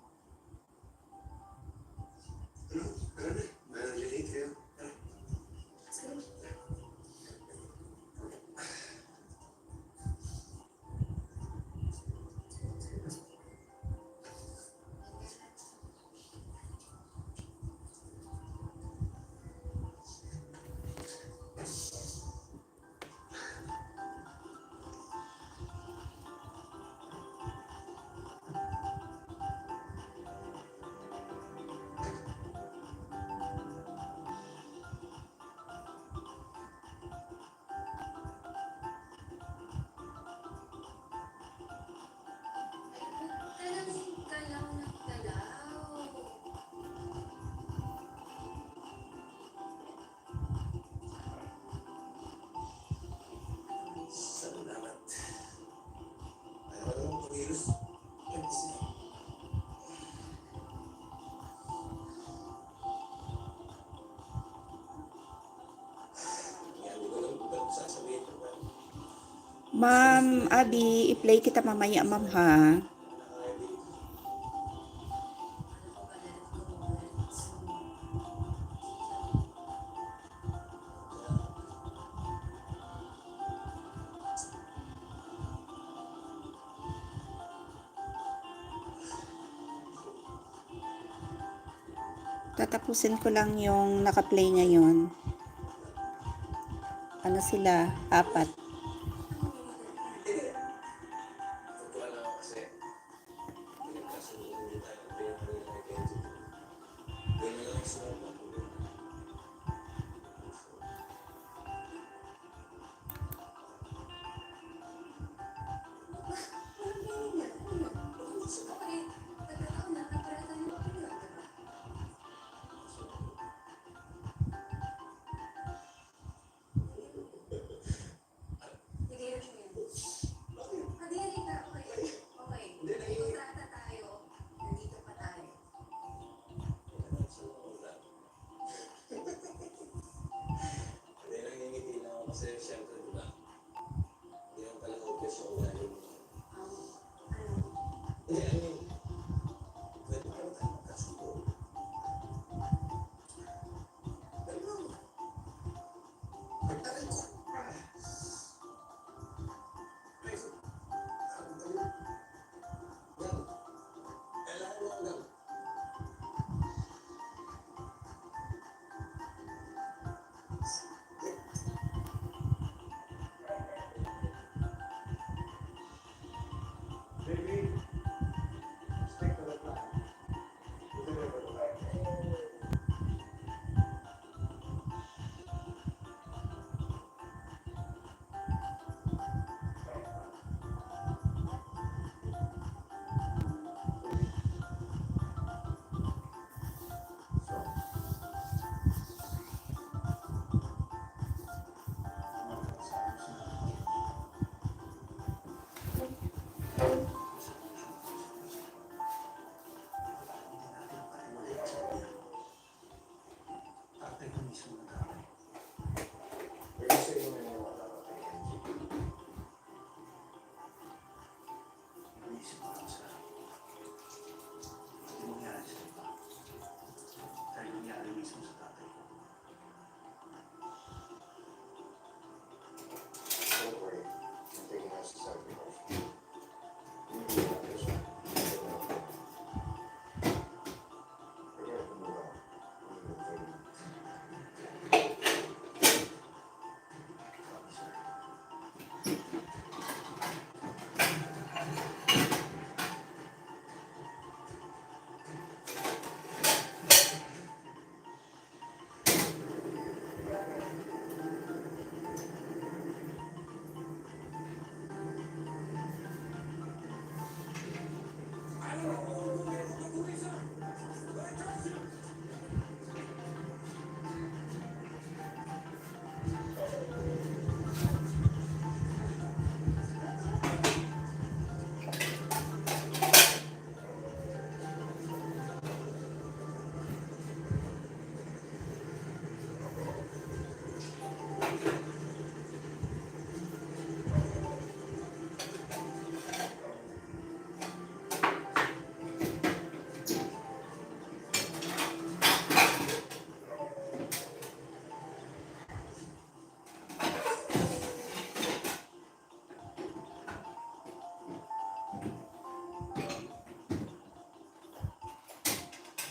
S6: Ano? Tara na. Manandiyan kayo. Tara.
S3: Talagang galaw na galaw.
S6: Salamat. Ayaw ko naman kumilos. Yan kasi. Yan, hindi ko lang ba't sasabihin ko ba?
S1: Ma'am Abby, i-play kita mamaya, ma'am ha. Tatapusin ko lang yung naka-play ngayon. Ano sila? 4.
S6: Totoo lang ako kasi pinagkasunod din tayo ng pinag-identity. Ganyan lang sa mga patuloy. Hindi na yun. Hindi nangingiti lang ako kasi syempre diba? Hindi naman pala hopeless yung ugali mo. Hindi, I mean, pwede pa naman tayo magkasundo. Pero, pagtagal ko. Ay, ang dami. Yan. Kailangan mo hanggang.
S4: Baby,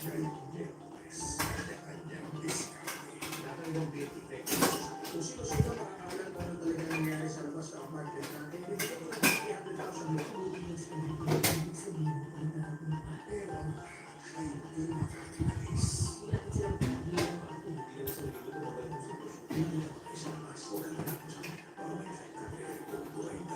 S6: Nakakandang beauty effect. Kung sino-sino makakaalam kung ano talaga nangyari sa labas ng apartment natin, bibigyan ko ng 300,000 mo. Pero ang ay hindi makakaalis. Isang mas, huwag kang nakasama. Para may effect na kaya itong buhay na.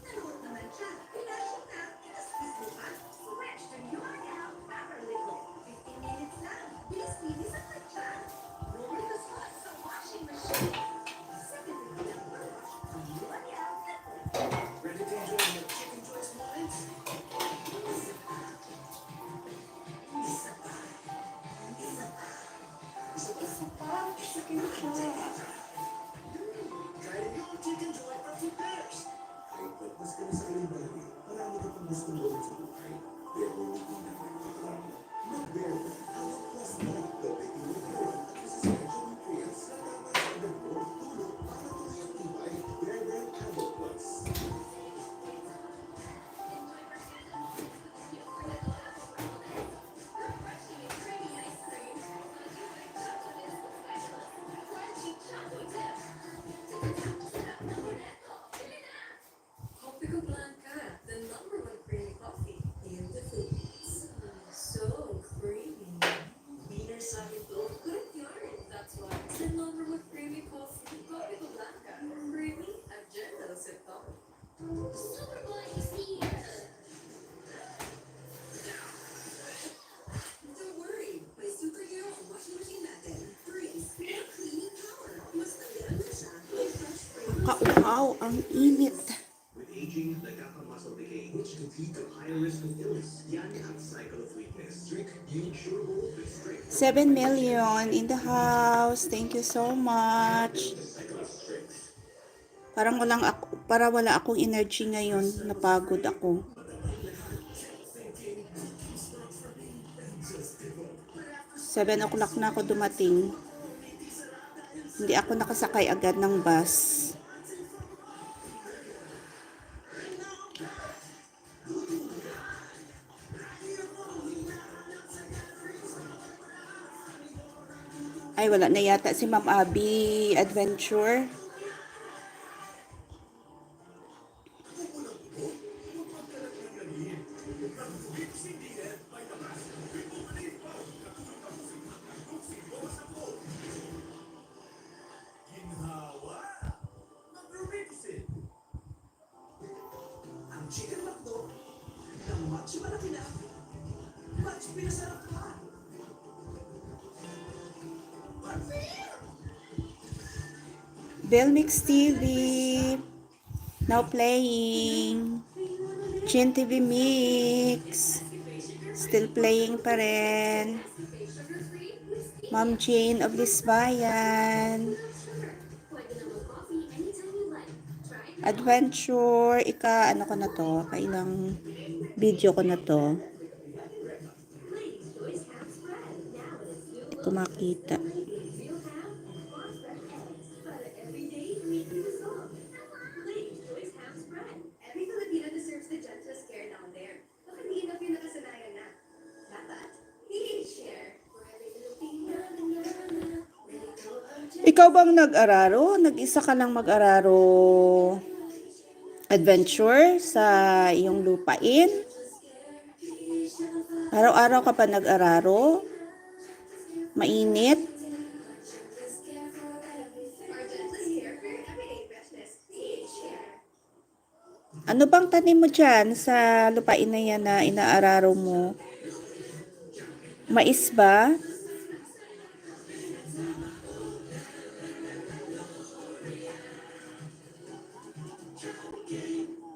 S3: Nanood naman siya. Pinasok na. Kinaskis mo pa. Switch to L'Oreal Power Liquid. 15 minutes lang. Bilis-bilis ang kanya. Roll the spot sa washing machine. Second degree ang wash from L'Oreal Liquid.
S6: Ready to enjoy your chicken choice moments? Try yung chicken joy from Food Bears. Kahit pagpas ka na sa kalimbalan, marami ka pang gustong gawin sa buhay. Pero hindi na magpapalami. Mag-bear ka. Ang plus na topic yung nagkaroon at essential nutrients na tama sa edad mo, tulog, para tuloy ang tibay. Bear Adult Plus.
S3: Coffee Blanca, the number one creamy coffee in the Philippines. So creamy. Winner sa ito, good yarn. That's why it's the number one creamy coffee. Coffee Blanca. Creamy at gentle sa ito.
S9: Superboy is here.
S3: Don't worry, may superhero ang washing machine natin. Brings more cleaning power. Mas nagyan na siya. May fresh fragrance.
S1: Kauhaw, ang init.
S6: With aging, nagkaka-muscle decay, which can lead to higher risk of illness. Yan ang cycle of weakness. Drink Curable with strength.
S1: 7 million in the house. Thank you so much. Para wala akong energy ngayon. Napagod ako. 7 o'clock na ako dumating. Hindi ako nakasakay agad ng bus. Ay, wala na yata si Ma'am Abby Adventure.
S6: Ang chicken McDo na much malaki na, much pinasarap pa.
S1: Belmix TV. Now playing. Chin TV Mix. Still playing pa rin. Ma'am Jane of Lisbayan. Adventure. Ano ko na to? Kailang video ko na to. Hindi ko makita.
S3: Every Filipino deserves the gentlest care down there. Bakit di enough yung nakasanayan na? Dapat, i-share. For every Filipino,
S1: Ikaw bang nag-araro? Nag-isa ka lang mag-araro adventure sa iyong lupain? Araw-araw ka pa nag-araro? Mainit?
S3: our gentlest care for your everyday freshness. i-share.
S1: Ano bang tanim mo dyan sa lupain na yan na inaararo mo? Mais ba?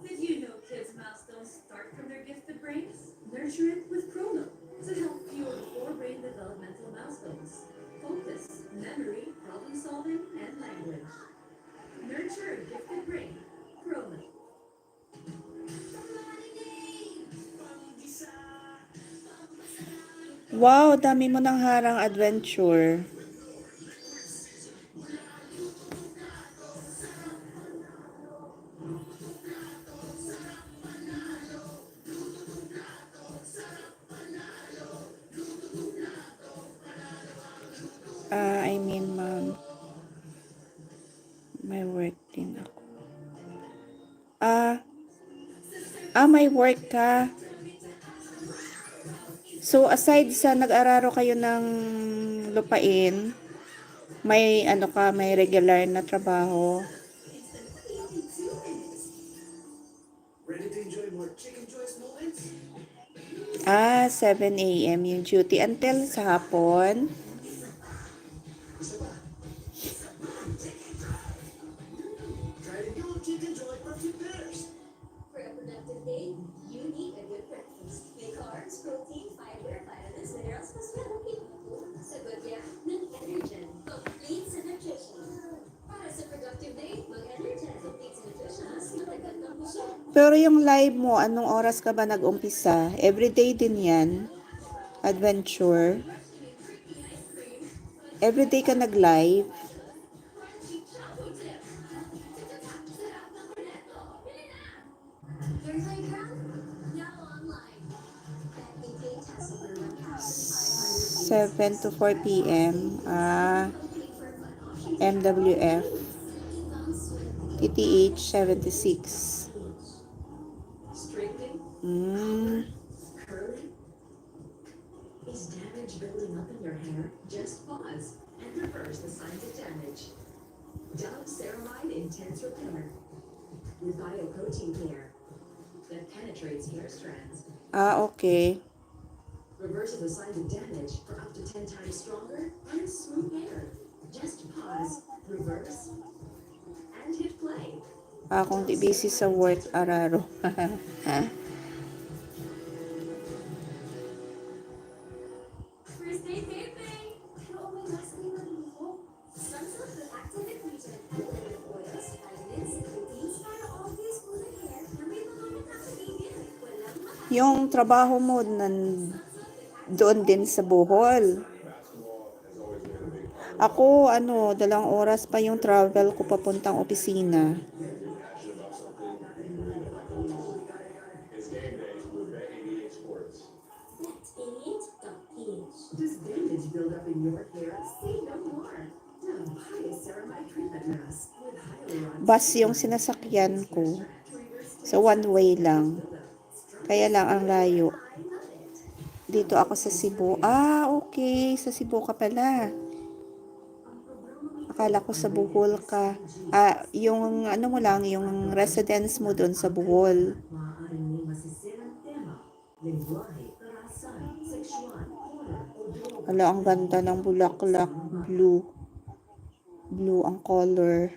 S3: Did you know kids' milestones start from their gifted brains? Nurture it with Chrono to help fuel 4 brain developmental milestones: focus, memory, problem solving, and language. Nurture a gifted brain. Chrono.
S1: Wow, dami mo ng harang adventure. Ma'am, may work din ako. May work ka. So, aside sa nag-araro kayo ng lupain, may may regular na trabaho.
S6: Ready to enjoy more chicken choice moments?
S1: 7 a.m. yung duty until sa hapon.
S6: Try to go chicken joy for $2.
S3: For a productive day, you need a good breakfast. May carbs, protein, fiber, vitamins, minerals, plus healthy. Sagot yan ng Energen. Complete sa nutrition. Para sa productive day, mag-Energen. Complete sa nutrition. Mas matagal ng busog.
S1: Pero yung live mo, anong oras ka ba nag-umpisa? Everyday din yan. Adventure. Everyday ka nag-live.
S3: Your playground? Now online. Technically tested for
S1: 7 to 4 p.m. MWF. TTH 76.
S7: Straightening,
S3: curling.
S7: is damage building up in your hair? Just pause and reverse the signs of damage. Dove Ceramide Intense Repair with Biocoating Care that penetrates hair strands.
S1: Okay.
S7: Reverses the signs of damage for up to 10 times stronger and smooth hair. Just pause, reverse, and hit play.
S1: Kung di busy sa work, araro.
S3: First day taping! Pero may last day na rin mo. Sunsilk with active ingredient and blended oils, vitamins, and proteins para always smooth hair na may mga nakakabigil. Walang mahal.
S1: Yung trabaho mo doon din sa Bohol. Ako, 2 oras pa yung travel ko papuntang opisina.
S3: Bet88.ph.
S7: Does damage build up in your hair? Say no more. Dove Bioceramide Treatment Mask with hyaluronic
S1: Bus yung sinasakyan ko. So, one way lang. Kaya lang ang layo. Dito ako sa Cebu. Okay. Sa Cebu ka pala. Akala ko sa Bohol ka. Yung mo lang, yung residence mo doon sa Bohol.
S7: maaaring may masisirang tema, lengguwahe, karahasan, sexual, horror, o droga.
S1: Ang ganda ng bulaklak. Blue. Blue ang color.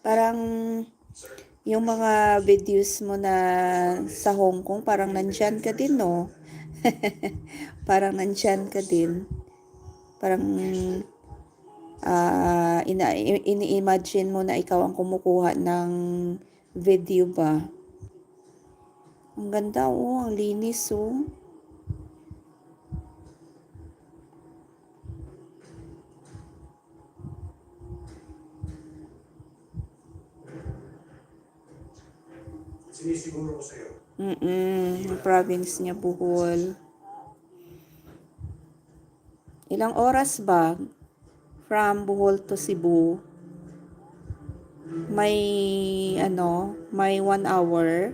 S1: Parang yung mga videos mo na sa Hong Kong, parang nandyan ka din, no? Parang nandyan ka din. Parang ini-imagine mo na ikaw ang kumukuha ng video ba? Ang ganda, ang linis,
S4: Sinisiguro ko sa'yo.
S1: Yung province niya, Bohol. Ilang oras ba? From Bohol to Cebu. May 1 hour.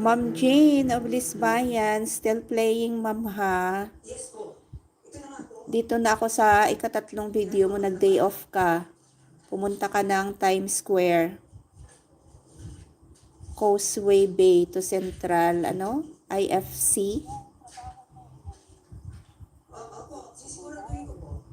S1: Ma'am Jane of Lisbayan, still playing, ma'am, ha?
S8: Yes po. Ito na nga po.
S1: Dito na ako sa ika-3 video mo, nag-day off ka. pumunta ka ng Times Square, Causeway Bay to Central, IFC.
S8: Opo, sisiguraduhin ko po.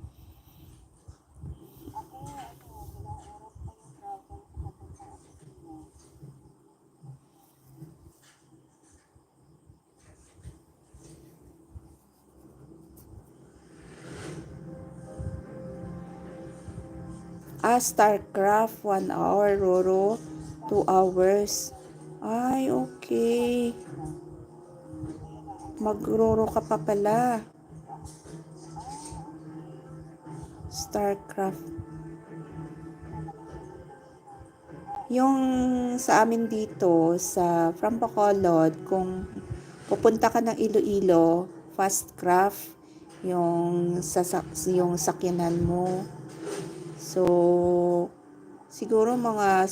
S1: StarCraft, 1 hour, Roro, 2 hours. Ay, okay. Magroro ka pa pala. StarCraft. Yung sa amin dito, from Bacolod, kung pupunta ka ng Iloilo, Fastcraft, yung sakyanan mo. So, siguro mga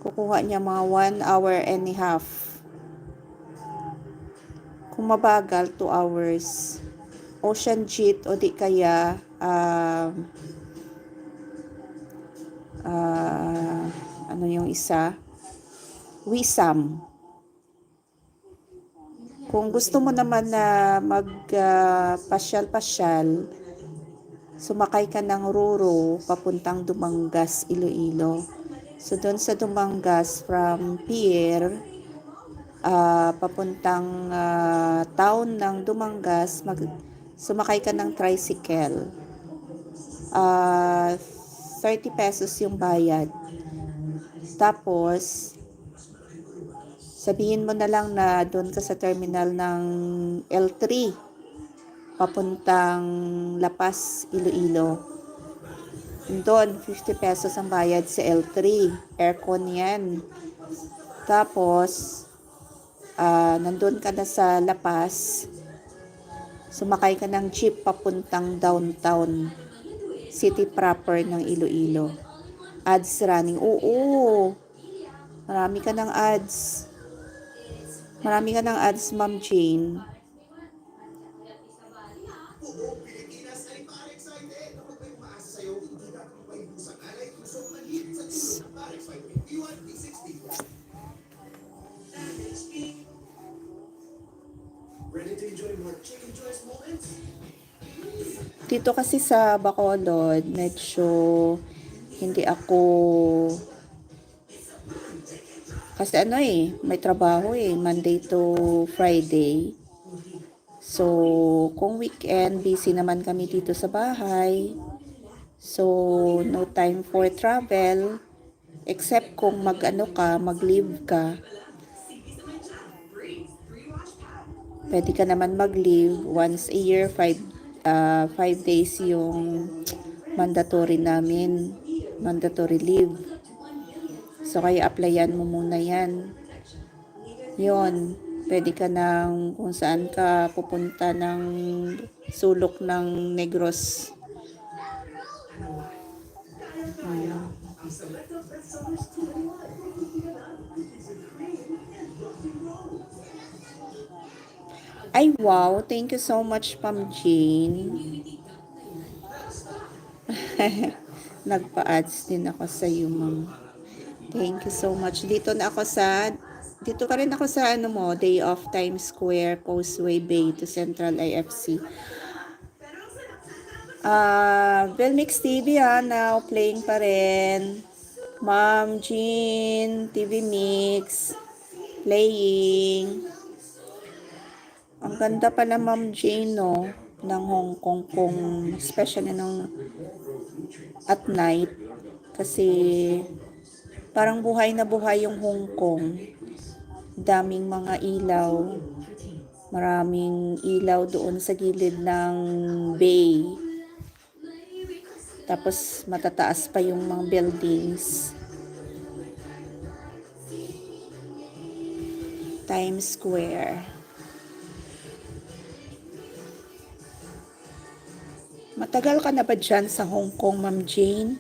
S1: kukuha niya mga 1 hour and a half. Kung mabagal, 2 hours. Ocean Jet o di kaya yung isa? Wisam. Kung gusto mo naman na pasyal-pasyal, sumakay ka ng Roro papuntang Dumangas, Iloilo. So, doon sa Dumangas, from Pier, papuntang town ng Dumangas, sumakay ka ng tricycle. 30 pesos yung bayad. Tapos, sabihin mo na lang na doon ka sa terminal ng L3, papuntang Lapas, Iloilo. Doon, 50 pesos ang bayad sa L3. Aircon yan. Tapos, nandun ka na sa Lapas, sumakay ka ng jeep papuntang downtown, city proper ng Iloilo. Ads running. Oo. Marami ka ng ads. Ma'am Jane.
S6: Oo, Pilipinas ay pa-excited. Kapag may umaasa sa'yo, hindi ka maibusan alay. Gusto mo nag-hit sa tune ng Parex 551 P60. Ready to enjoy more chicken choice moments?
S1: Dito kasi sa Bacolod, medyo hindi ako kasi may trabaho Monday to Friday. So, kung weekend, busy naman kami dito sa bahay. So, no time for travel. Except kung mag-leave ka. Pwede ka naman mag-leave once a year, 5 days yung mandatory leave. So, kaya applyan mo muna yan. Yun, pwede ka kung saan ka pupunta ng sulok ng Negros. Ay, wow. Thank you so much, Pam Jane. Nagpa-ads din ako sa iyo, ma'am. Thank you so much. Dito pa rin ako sa Day of Times Square, Causeway Bay to Central IFC. Velmix TV now playing pa rin. Ma'am Jean, TV Mix, playing. Ang ganda pala, Ma'am Jane, no, ng Hong Kong, especially at night. Kasi parang buhay na buhay yung Hong Kong. Daming mga ilaw. Maraming ilaw doon sa gilid ng bay. Tapos matataas pa yung mga buildings. Times Square. Matagal ka na ba dyan sa Hong Kong, Ma'am Jane?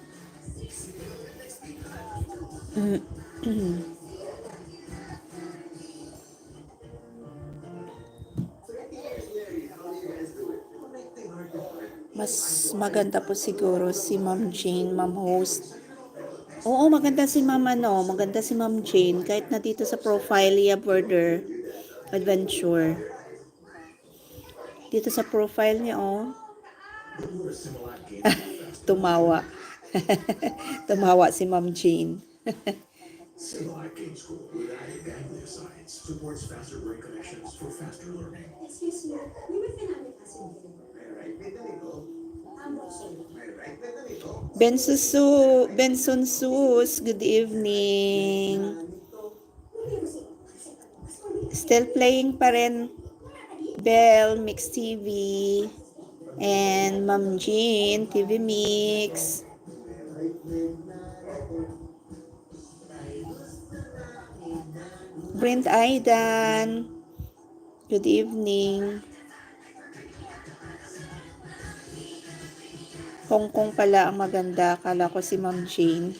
S1: Mas maganda po siguro si Ma'am Jane, Ma'am Host. Oo, maganda si Ma'am maganda si Ma'am Jane kahit na dito sa profile niya border adventure. Dito sa profile niya tumawa. Tumawa si Ma'am Jane.
S6: Similac Game School with added ganglia science supports faster brain connections for faster learning.
S3: Excuse me, may wifi namin kasi dito.
S1: Benson Sus, good evening. Still playing pa rin Bell, Mix TV, and Ma'am Jean, TV Mix. Brent Aidan, good evening. Hong Kong pala ang maganda. Akala ko si Ma'am Jane.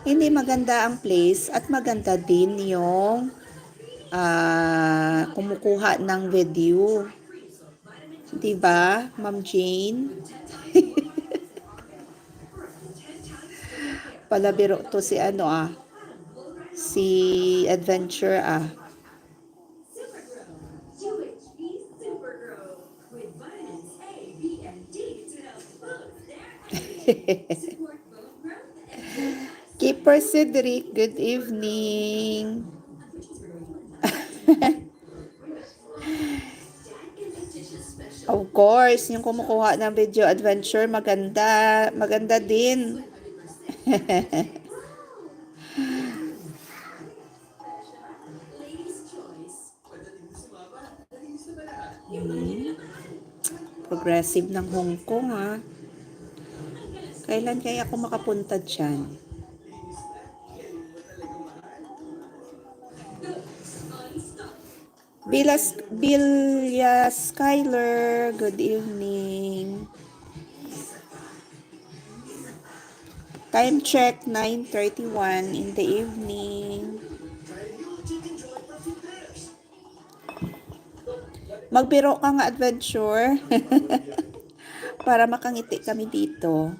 S1: Hindi, maganda ang place at maganda din yung kumukuha ng video. Diba, Ma'am Jane? Palabiro to si si Adventure
S3: UHB Supergrow with vitamins A, B, and D to help boost their energy, support bone growth, and
S1: Keeper Cedric, good evening. Of course, yung kumukuha ng video adventure, maganda. Maganda din.
S3: ladies' choice.
S1: Progressive ng Hong Kong Kailan kaya ako makapunta dyan? Bilya Skyler, good evening. Time check, 9:31 in the evening. Magbiro ka nga, Adventure. Para makangiti kami dito.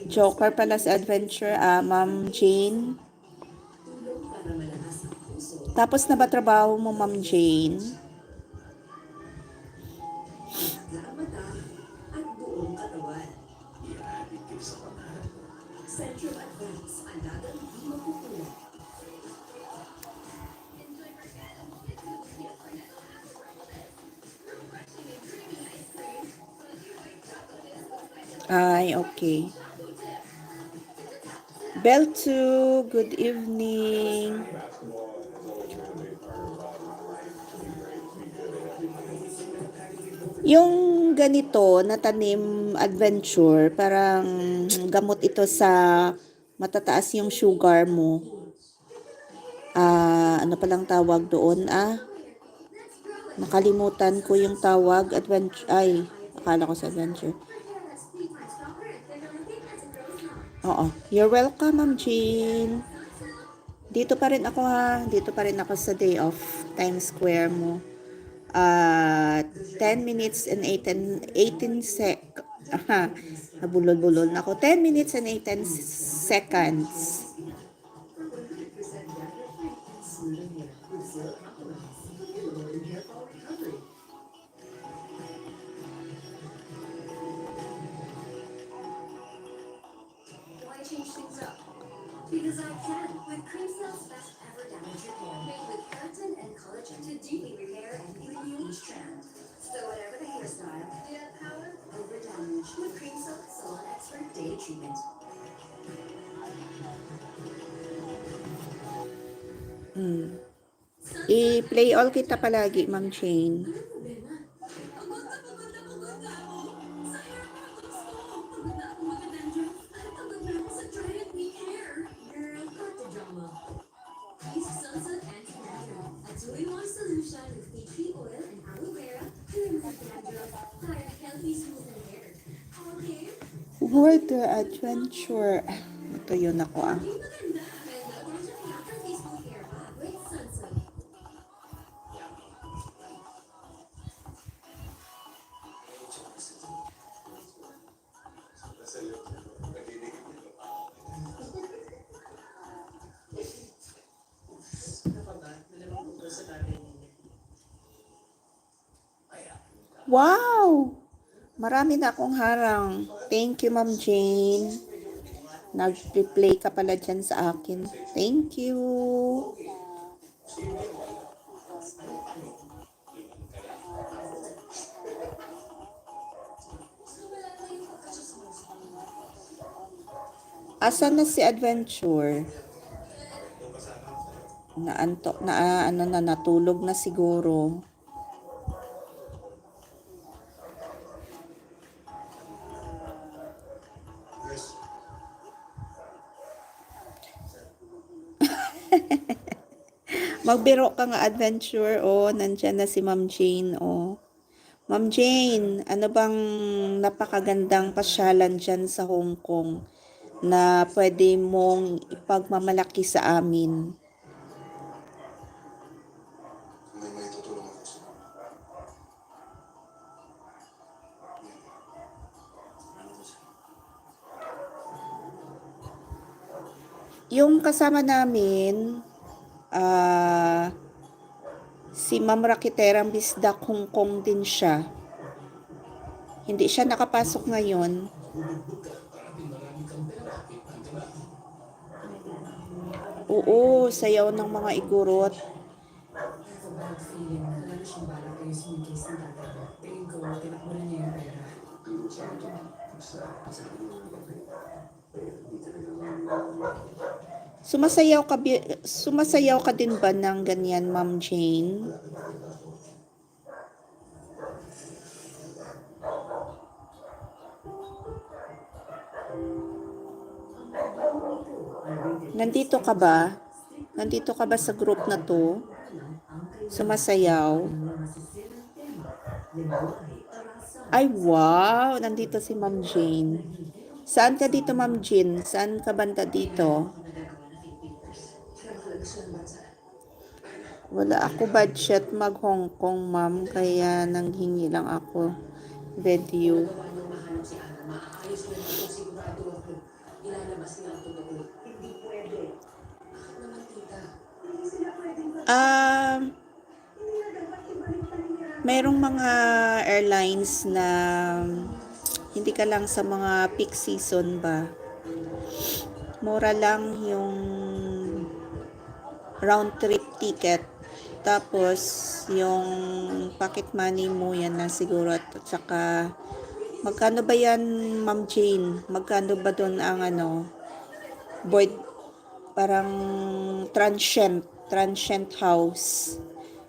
S1: Joker pala si Adventure, Ma'am Jane. Tapos na ba trabaho mo, Ma'am Jane?
S7: at buong katawan. Central Advance, ang dagang di mapupulat.
S1: Ay, okay. Bell 2, good evening. Yung ganito na tanim adventure, parang gamot ito sa matataas yung sugar mo. Ano palang tawag doon? Nakalimutan ko yung tawag. Adventure. Ay, akala ko sa adventure. Oo. You're welcome, Ma'am Jean. Dito pa rin ako Dito pa rin ako sa day off. Times Square mo. 10 minutes and 18 nabulol-bulol na ako. 10 minutes and 18 seconds.
S3: Why change things up? Because I can with Cream Cell's best ever damage repair, made with keratin and collagen to deeply repair and renew each strand. So whatever the hairstyle, you have power over damage with Cream Cell Salon Expert Data Treatment.
S1: I-play all kita palagi, Ma'am Jane. Word adventure. Ito yun ako Wow! Marami na akong harang. Thank you, Ma'am Jane. Nag-replay ka pala dyan sa akin. Thank you. Asan na si Adventure? Natulog na siguro. Magbiro ka nga, Adventure. Oh, nandyan na si Ma'am Jane. Oh. Ma'am Jane, ano bang napakagandang pasyalan dyan sa Hong Kong na pwede mong ipagmamalaki sa amin?
S6: May tutulong ako sa
S1: Yung kasama namin, si Ma'am Rakiterang Bisdak, Hong Kong din siya. Hindi siya nakapasok ngayon. Oo, sayaw ng mga igurot.
S7: I have a bad feeling na lalo siyang balak ayusin yung case ng dati. Tingin ko, tinakbo na niya yung pera.
S1: Sumasayaw ka din ba ng ganyan, Ma'am Jane? Nandito ka ba? Nandito ka ba sa group na to? Sumasayaw? Ay, wow! Nandito si Ma'am Jane. Saan ka dito, Ma'am Jane? Saan ka banda dito? Wala ako budget mag Hong Kong, ma'am. Kaya nanghingi lang ako video. Merong mga airlines na hindi ka lang sa mga peak season ba. Mura lang yung round trip ticket. Tapos yung pocket money mo yan na siguro at saka magkano ba yan, Ma'am Jane? Magkano ba doon ang board, parang transient house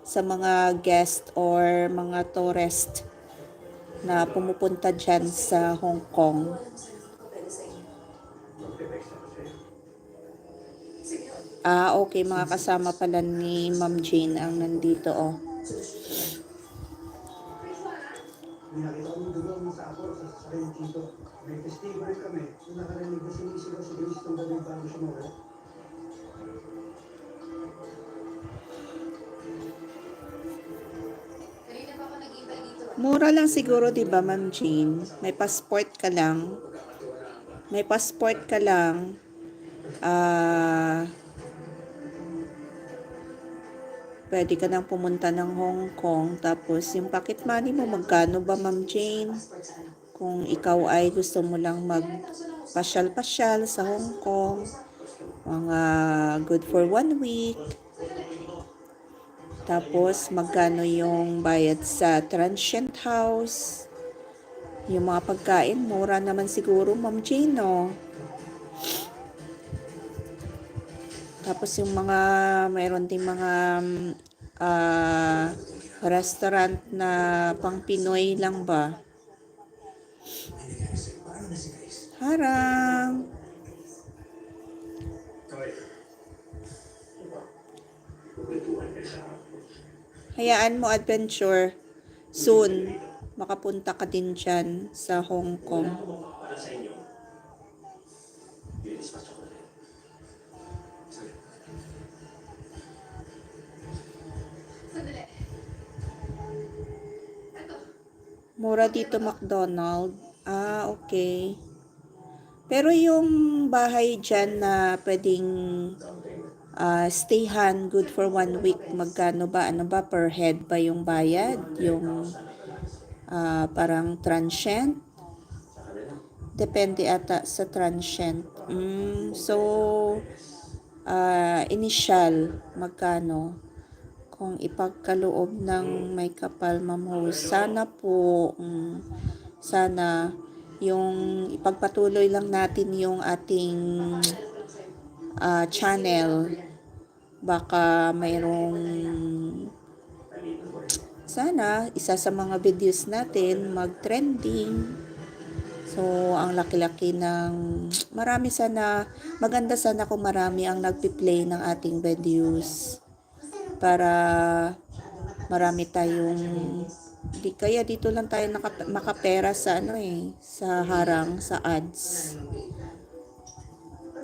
S1: sa mga guest or mga tourist na pumupunta dyan sa Hong Kong. Okay, mga kasama pala ni Ma'am Jane ang nandito, oh.
S4: Nakita ko yung dugo sa ako sa Rentito. May testigo rin kami. Yung nakarinig na sinisigaw si Grace ng gabi bago siya mawala.
S1: Mura lang siguro, 'di ba, Ma'am Jane? May passport ka lang. May passport ka lang. Pwede ka nang pumunta ng Hong Kong. Tapos, yung pocket money mo, magkano ba, Ma'am Jane? Kung ikaw ay gusto mo lang magpasyal-pasyal sa Hong Kong, mga good for 1 week. Tapos, magkano yung bayad sa transient house? Yung mga pagkain, mura naman siguro, Ma'am Jane, no? Tapos yung mayroon ding mga restaurant na pang Pinoy lang ba? Harang! Hayaan mo, Adventure. Soon, makapunta ka din dyan sa Hong Kong.
S6: para sa inyo. Dispatch ko na rin.
S1: Mura dito McDonald. Okay. Pero yung bahay dyan na pwedeng stayhan good for 1 week, magkano ba? Ano ba? Per head ba yung bayad? Yung parang transient. Depende ata sa transient. So, initial, magkano? Kung ipagkaloob ng may kapal, Ma'am Host, sana po, sana yung ipagpatuloy lang natin yung ating channel. Baka mayroong, sana isa sa mga videos natin mag-trending. So, ang laki-laki ng, maganda sana kung marami ang nagpi-play ng ating videos para marami tayong, kaya dito lang tayo makapera sa sa harang, sa ads.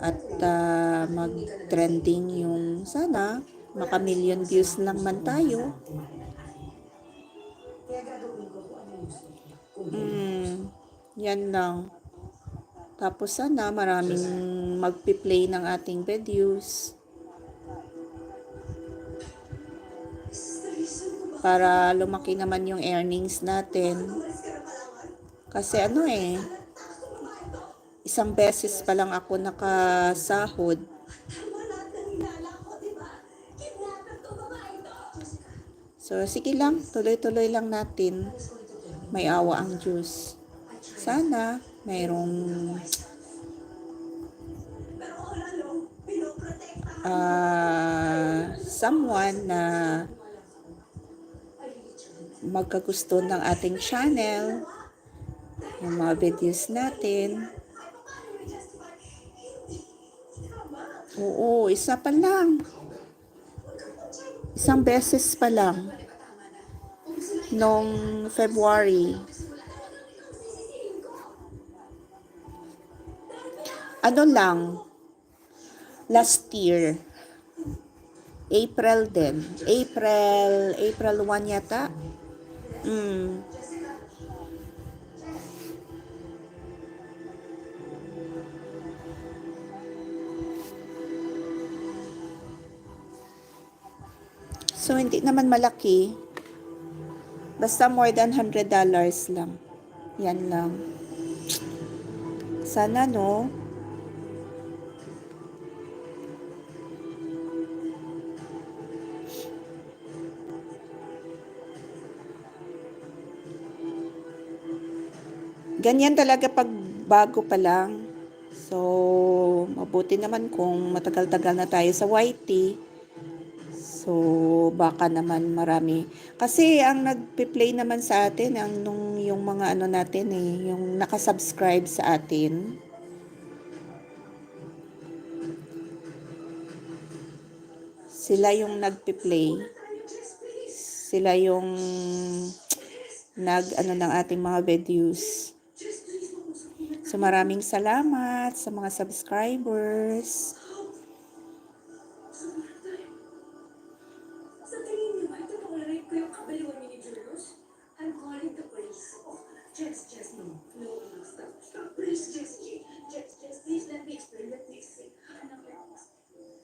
S1: At mag-trending yung, sana maka-million views lang man tayo. Yan lang. Tapos sana maraming magpi-play ng ating videos para lumaki naman yung earnings natin. Kasi isang beses pa lang ako nakasahod. So sige lang, tuloy-tuloy lang natin. May awa ang Diyos. Sana mayroong someone na magkagusto ng ating channel, yung mga videos natin. Oo, isa pa lang. Isang beses pa lang. Noong February. Last year. April din. April 1 yata. So, hindi naman malaki. Basta more than $100 lang. Yan lang. Sana, no? Ganyan talaga pag bago pa lang. So, mabuti naman kung matagal-tagal na tayo sa YT. So, baka naman marami. Kasi ang nagpi-play naman sa atin, yung mga natin yung nakasubscribe sa atin. Sila yung nagpi-play. Sila yung ng ating mga videos. So, maraming salamat sa mga subscribers.
S3: Sa tingin niyo ba ito narinig ko yung kabaliwan ni Julius? I'm calling the police. Jess, no. No, stop. Please, Jess, please let me explain. Anak, let me explain.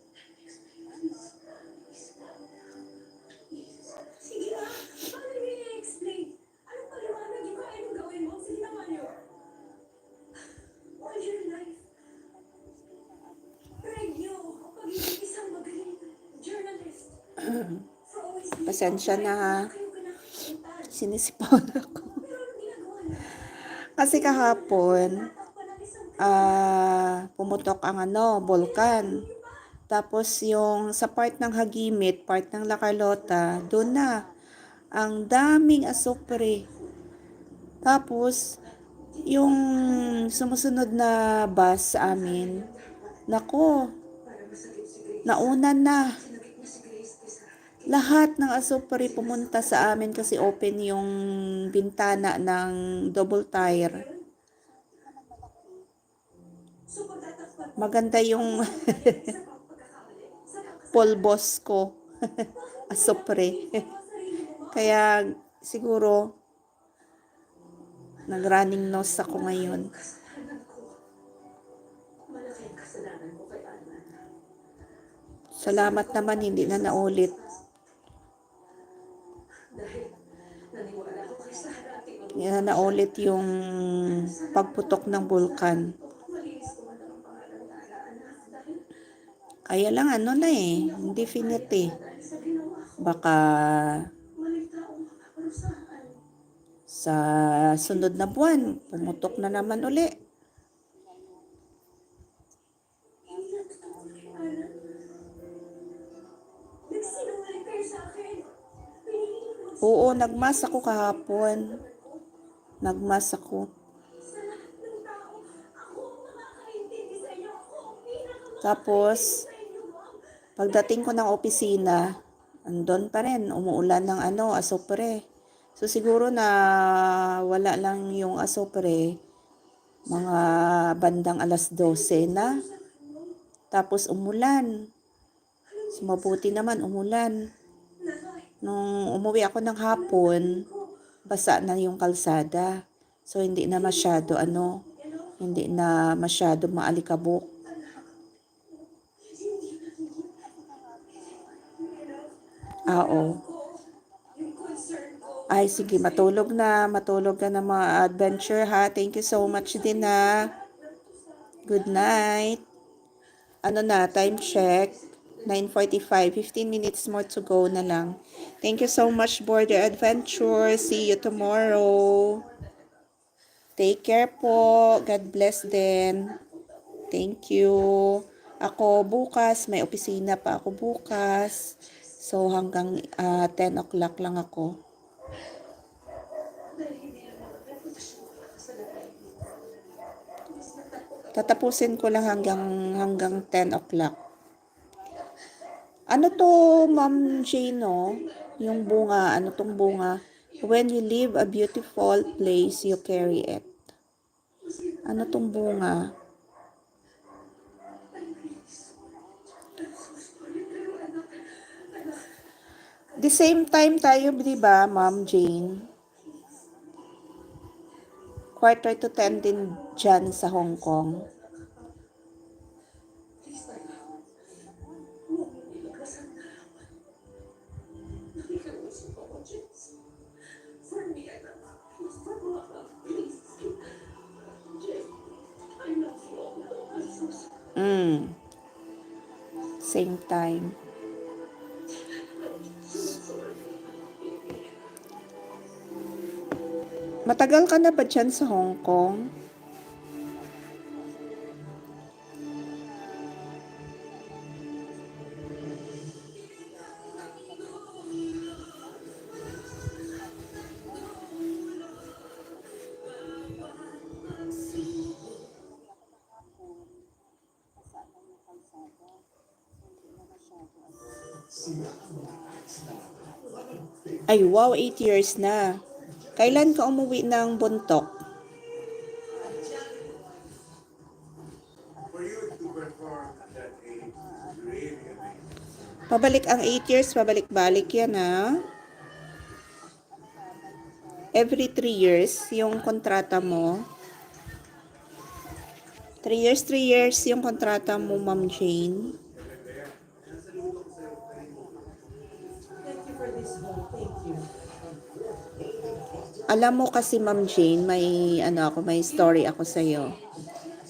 S3: Sige na, paano niyo i-explain? Anong paliwanag niyo? Anong gawin mo? Sige naman niyo. All your life. Greg, niyo, pagiging isang magaling journalist.
S1: Pasensya na ha. Sinisipaw ako. Kasi kahapon, pumutok ang bulkan. Tapos yung sa part ng Hagimit, part ng La Carlota, doon na. Ang daming asupre. Tapos, yung sumusunod na bus sa amin, nako, nauna na. Lahat ng asupre pumunta sa amin kasi open yung bintana ng double tire. Maganda yung polbos ko. Asupre. Kaya siguro nag-running nose ako ngayon. Salamat naman hindi na naulit.
S3: Naniwala ako kay Sarah at tinulungan
S1: Yan na ulit yung pagputok ng bulkan.
S3: malinis ko man lang ang pangalan na anak dahil
S1: Kaya lang ano na indefinite
S3: dahil sa ginawa ko,
S1: Baka
S3: maling taong makaparusahan.
S1: sa sunod na buwan, pumutok na naman uli.
S3: Hindi na totoo kay Ana. Nagsinungaling kayo sa akin. Pinili mo
S1: Oo, nagmas ako kahapon. Nagmas ako.
S3: sa lahat ng tao. Ako ang nakakaintindi sa inyo. Ako ang pinakamakaintindi
S1: Tapos,
S3: sa inyo, Mom.
S1: pagdating ko ng opisina, andun pa rin, umuulan ng asopre. So siguro na wala lang yung asopre, mga bandang alas 12 na. Tapos umulan. So mabuti naman umulan. Nung umuwi ako ng hapon, basa na yung kalsada. So hindi na masyado maalikabok. Oo.
S3: Yung concern ko.
S1: Ay, sige, matulog ka na mga adventure ha. Thank you so much din ha. Good night. Ano na, time check. 9:45, 15 minutes more to go na lang. Thank you so much, Border Adventure. See you tomorrow. Take care po. God bless din. Thank you. Ako bukas, may opisina pa ako bukas. So hanggang 10 o'clock lang ako. Tatapusin ko lang hanggang 10 o'clock. Ano to, Ma'am Jano? Yung bunga, ano tong bunga? When you leave a beautiful place, you carry it. Ano tong bunga? The same time tayo, di ba, Ma'am Jane? 9:45 din dyan sa Hong Kong.
S3: For me, I love you all.
S1: Same time. Matagal ka na ba dyan sa Hong Kong? Ay, wow, 8 years na. Kailan ka umuwi ng Bontok?
S4: For you to perform at that age is really amazing.
S1: Pabalik ang 8 years, pabalik-balik yan ha. Every 3 years, yung kontrata mo. 3 years yung kontrata mo, Ma'am Jane.
S2: Thank you for this home. Thank you.
S1: Alam mo kasi, Ma'am Jane, may story ako sa'yo.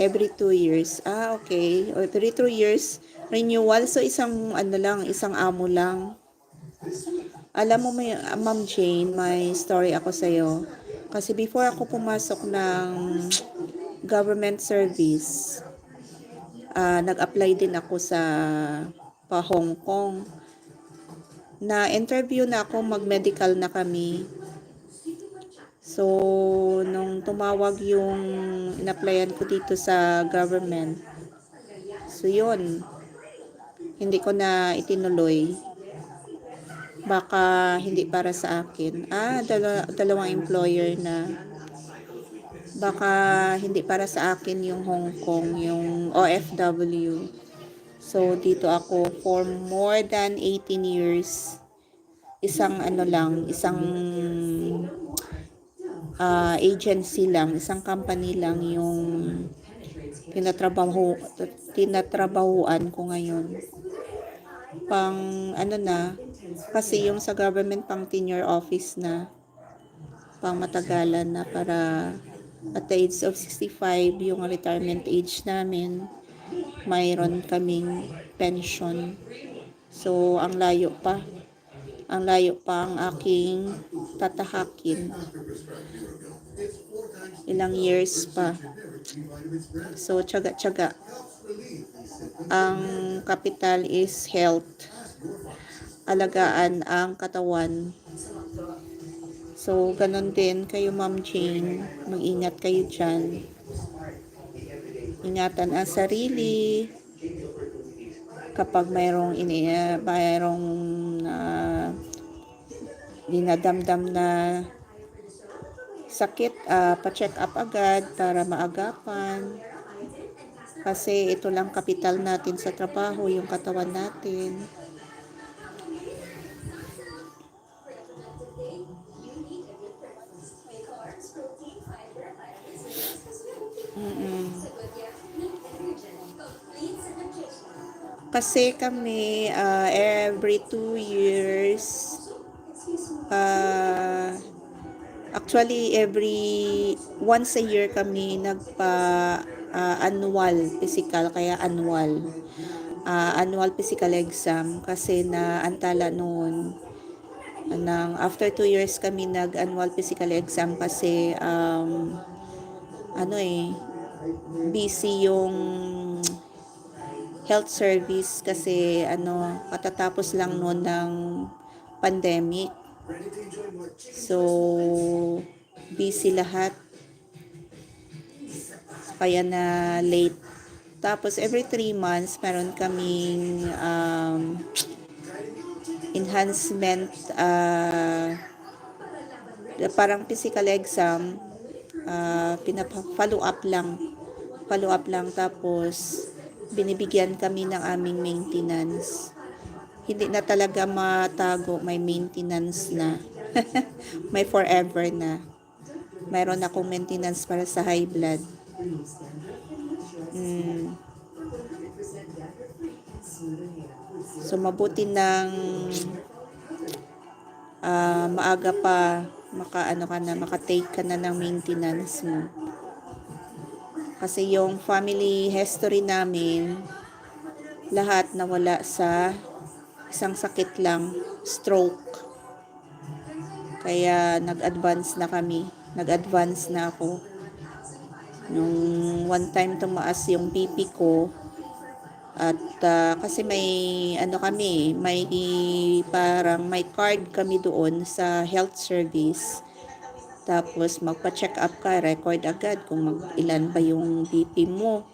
S1: Every 2 years. Okay. Every 2 years, renewal. So, isang amo lang. Alam mo, Ma'am Jane, may story ako sa'yo. Kasi before ako pumasok ng government service, nag-apply din ako sa Hong Kong. Na-interview na ako, mag-medical na kami. So, nung tumawag yung in-applyan ko dito sa government, so yun, hindi ko na itinuloy. Baka hindi para sa akin. Dalawang employer na. Baka hindi para sa akin yung Hong Kong, yung OFW. So, dito ako for more than 18 years. Isang agency lang, isang company lang yung tinatrabahuan ko ngayon. Kasi yung sa government pang tenure office na. pang matagalan na para at the age of 65, yung retirement age namin, mayroon kaming pension. So, ang layo pa. Ang layo pa ang aking tatahakin. Ilang years pa. So, tiyaga-tiyaga. Ang kapital is health. Alagaan ang katawan. So, ganun din kayo, Ma'am Jane. Mag-ingat kayo dyan. Ingatan ang sarili. Kapag mayroong dinadamdam na sakit, pa-check up agad para maagapan. Kasi ito lang kapital natin sa trabaho, yung katawan natin. Kasi kami, every 2 years, actually every once a year kami annual physical, kaya annual physical exam kasi na antala noon after 2 years kami annual physical exam kasi busy yung health service kasi katatapos lang noon ng pandemic. So, busy lahat. Kaya na late. Tapos, every 3 months, meron kaming enhancement, parang physical exam, follow up lang. Tapos, binibigyan kami ng aming maintenance. Hindi na talaga matago, may maintenance na. May forever na. Mayroon akong maintenance para sa high blood. So, mabuti ng maaga pa makatake ka na ng maintenance mo. Kasi yung family history namin, lahat nawala sa isang sakit lang, stroke. Kaya nag-advance na ako. Nung one time tumaas yung BP ko, at kasi may parang may card kami doon sa health service. Tapos magpa-check up ka, record agad kung ilan ba yung BP mo.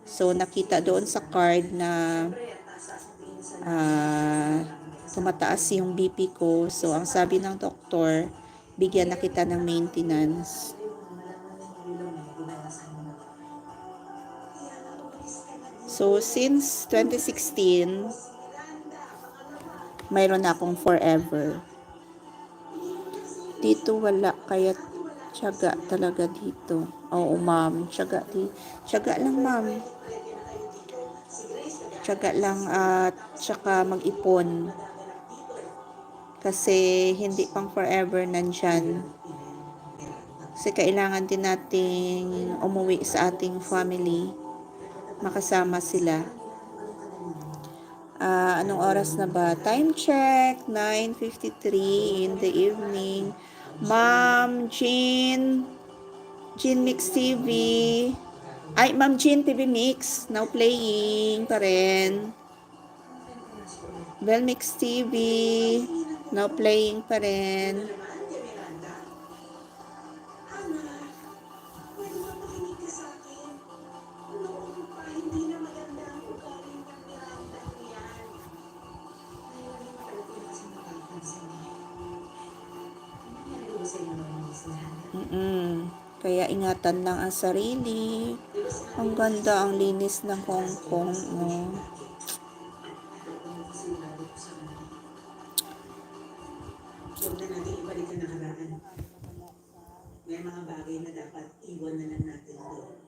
S1: So nakita doon sa card na tumataas yung BP ko. So ang sabi ng doktor, bigyan na kita ng maintenance. So since 2016, mayroon na akong forever. Dito wala, kaya tiyaga talaga dito. Oo, ma'am. Tiyaga lang, ma'am. Tiyaga lang at tsaka mag-ipon. Kasi hindi pang forever nandyan. Kasi kailangan din nating umuwi sa ating family. Makasama sila. Anong oras na ba? Time check, 9:53 in the evening. Ma'am Jean Mix TV. Ay, Ma'am Jean TV Mix. Now playing pa rin. Bell Mix TV. Now playing pa rin. Kaya ingatan lang ang sarili. Ang ganda, ang linis ng Hong Kong.
S7: Huwag na natin ibalik ang nakaraan. May mga bagay na dapat iwan na lang natin doon.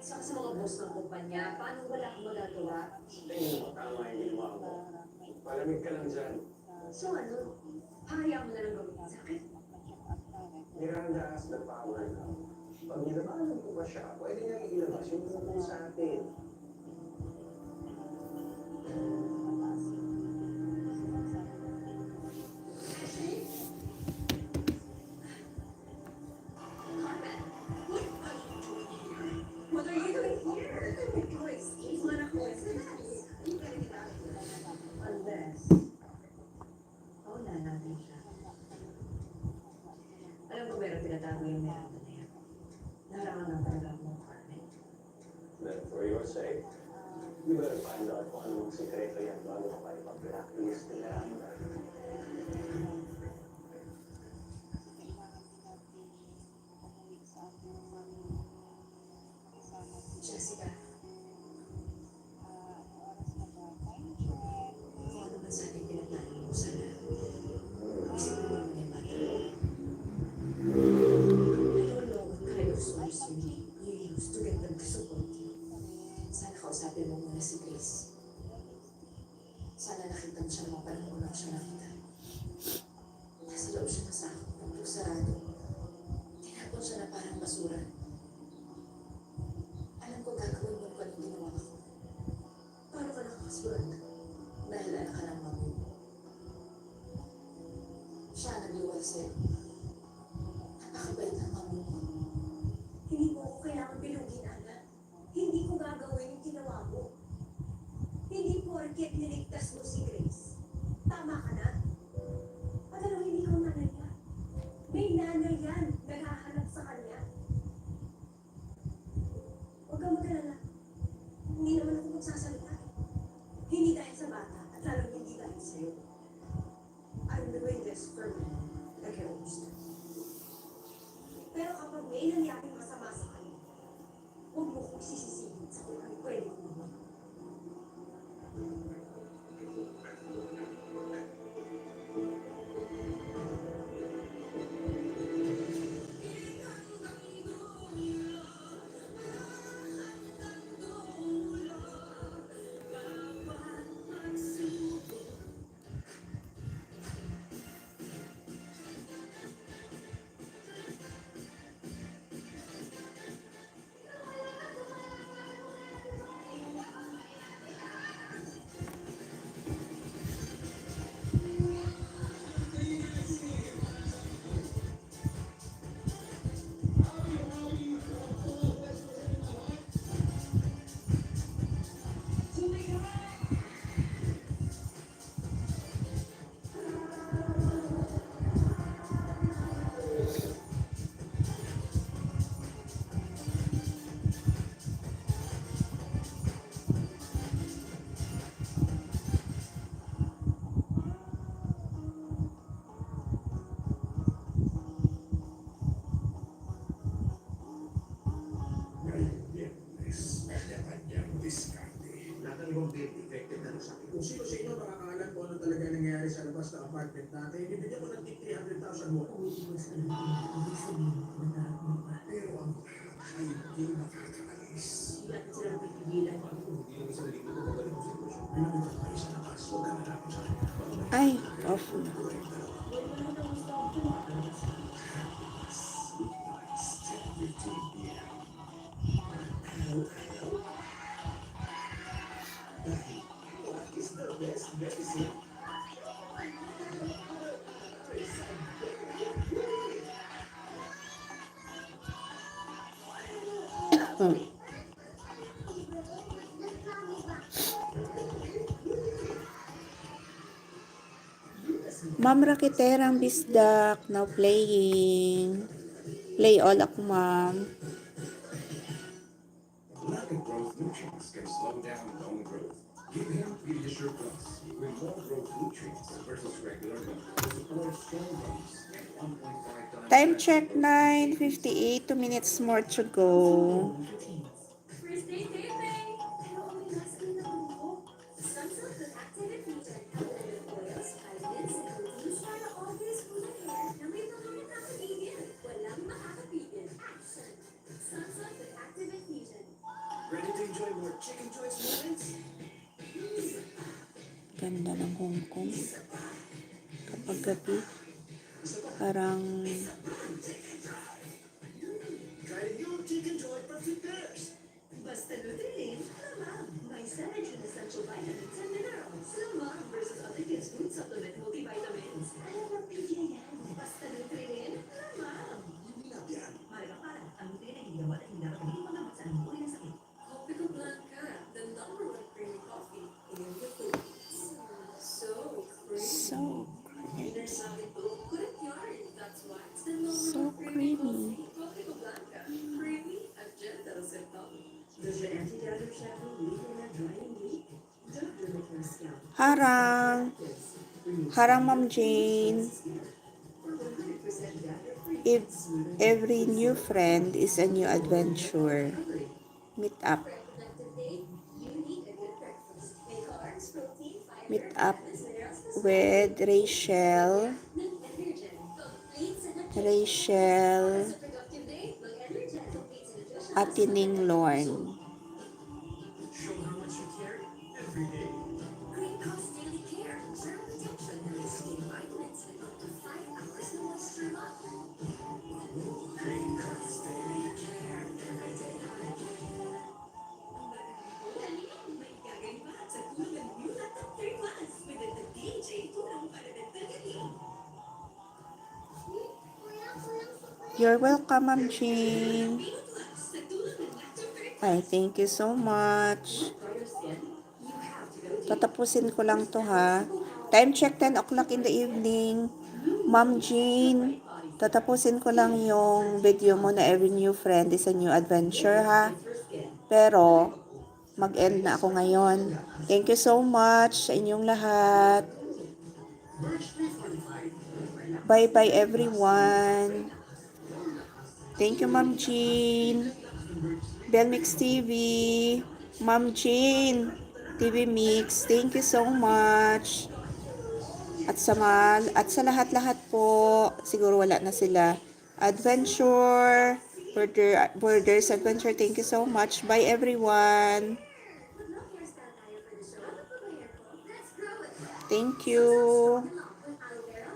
S7: Sa mga boss ng kumpanya. Paano wala kang magagawa?
S5: Tingin mo, tama yung ginawa mo. Palamig ka lang dyan.
S7: So ano? Hayaan mo na lang gawin sa akin.
S5: Miranda has the power now. Pag nilabanan ko ba siya, pwede niyang ilabas yung tungkol sa atin.
S3: Carmen, what are you doing here? Joyce, he's not a coincidence. You gotta get out of here.
S7: Unless, wala natin siya. Alam ko meron tinatago yung Miranda na yan. Naharangan ng talaga mo, Carmen.
S5: Then for your sake, you better find out kung anong sikreto yan bago ka pa ipag-blacklist nila.
S7: Jessica. Kung ano man sa akin tinatago mo sana. Isipin mo naman yung bata. I don't know what kind of source you use to get them to support you. Sana kausapin mo muna si Grace. Sana nakita mo siya naman parang unang siya nakita. Nasa loob siya ng sako, sarado. Tinapon siya na parang basura. Alam ko gagawin mo kung anong ginawa ko. Paano ka nakakasulat? Dahil anak ka ng mami mo. Siya nagluwal sa'yo. Napakabait ng mami mo.
S3: Hindi mo ako kailangan bilugin, Ana. Hindi ko gagawin yung ginawa mo. Hindi porket niligtas mo si Grace. Tama ka na. At alam, hindi ko nanay yan. May nanay yan. Naghahanap sa kanya. Huwag kang mag-alala. Hindi naman ako magsasalita. Hindi dahil sa bata at lalo hindi dahil sa'yo. I'm doing this for me. Like I always do. Pero kapag may nangyaring masama sa kanya, huwag mo kong sisisihin sa kung ano pwede kong gawin.
S6: Natanggong din effective na sa akin. Kung sino sa inyo makakaalam kung ano talaga nangyayari sa labas ng apartment natin, bibigyan ko ng tip 300,000 mo. Pero ang ay hindi makakaalis.
S7: Hindi natin sila mapipigilan.
S6: Hindi lang isang linggo ko babalik ko sa sitwasyon. May nakita kayo sa labas. Huwag ka nalapit sa akin.
S1: Ay, off na.
S6: Is the best medicine.
S1: Ma'am Rakiterang Bisdak, now playing. Play all ako, ma'am.
S6: Lack of growth nutrients can slow down bone growth. Give him Pediasure Plus with more growth nutrients versus regular milk to support strong bones and 1.5 times.
S1: Time check 9:58, 2 minutes more to go.
S3: First day taping! Pero ang relax ka na ako. Sunsilk with active infusion. Coconut oils, vitamins, and proteins para always full of hair na may tulungan nakapigil. Walang makakapigil. Action! Sunsilk with active infusion.
S6: Ready to enjoy more Chicken Joy's moments?
S1: Ganda ng Hong Kong. Kapag gabi, parang
S6: Try the new Chicken Joy Perfect Pairs.
S3: Basta Nutrilin, lamang. May 7 essential vitamins and minerals. Lamang versus other kids' food supplement multivitamins. Alam mo, pigyan yan. Basta Nutrilin, lamang.
S6: Hindi na yan.
S3: Para, ang Nutrilin ay ginawa at hindi dapat maging magamot sa anong uri ng sakit.
S2: Copico Blanca, the #1 creamy coffee in the Philippines. So creamy.
S1: so
S2: There's something to correct yarn. That's why it's the
S1: So
S2: #1 creamy
S1: creamy.
S2: coffee. Copico Blanca, creamy at gentle as it comes.
S7: Does your anti-dandruff shampoo leave in a drying week? Don't do it for scalp.
S1: harang. Harang, Ma'am Jane.
S7: For 100% dandruff-free,
S1: If every new friend is a new adventure. Meet up. Meet up with Rachel. Atining Lorne.
S6: Show how much you care every day.
S3: Green Cross Daily Care. Germ protection and skin vitamins with up to 5 hours of moisture lock.
S6: Green Cross Daily Care every day.
S3: May gagawin pa sa tulong ng Mula Top 3 Plus with the DJ tulong para dagdagan.
S1: You're welcome, Ma'am Jane. Ay, thank you so much. Tatapusin ko lang to, ha. Time check 10 o'clock in the evening. Ma'am Jean, tatapusin ko lang yung video mo na every new friend is a new adventure, ha. Pero, mag-end na ako ngayon. Thank you so much sa inyong lahat. Bye-bye everyone. Thank you, Ma'am Jean. Bell Mix TV. Ma'am Jean. TV Mix. Thank you so much. At sa lahat-lahat po, siguro wala na sila. Adventure. Borders Adventure. Thank you so much. Bye everyone. Thank you.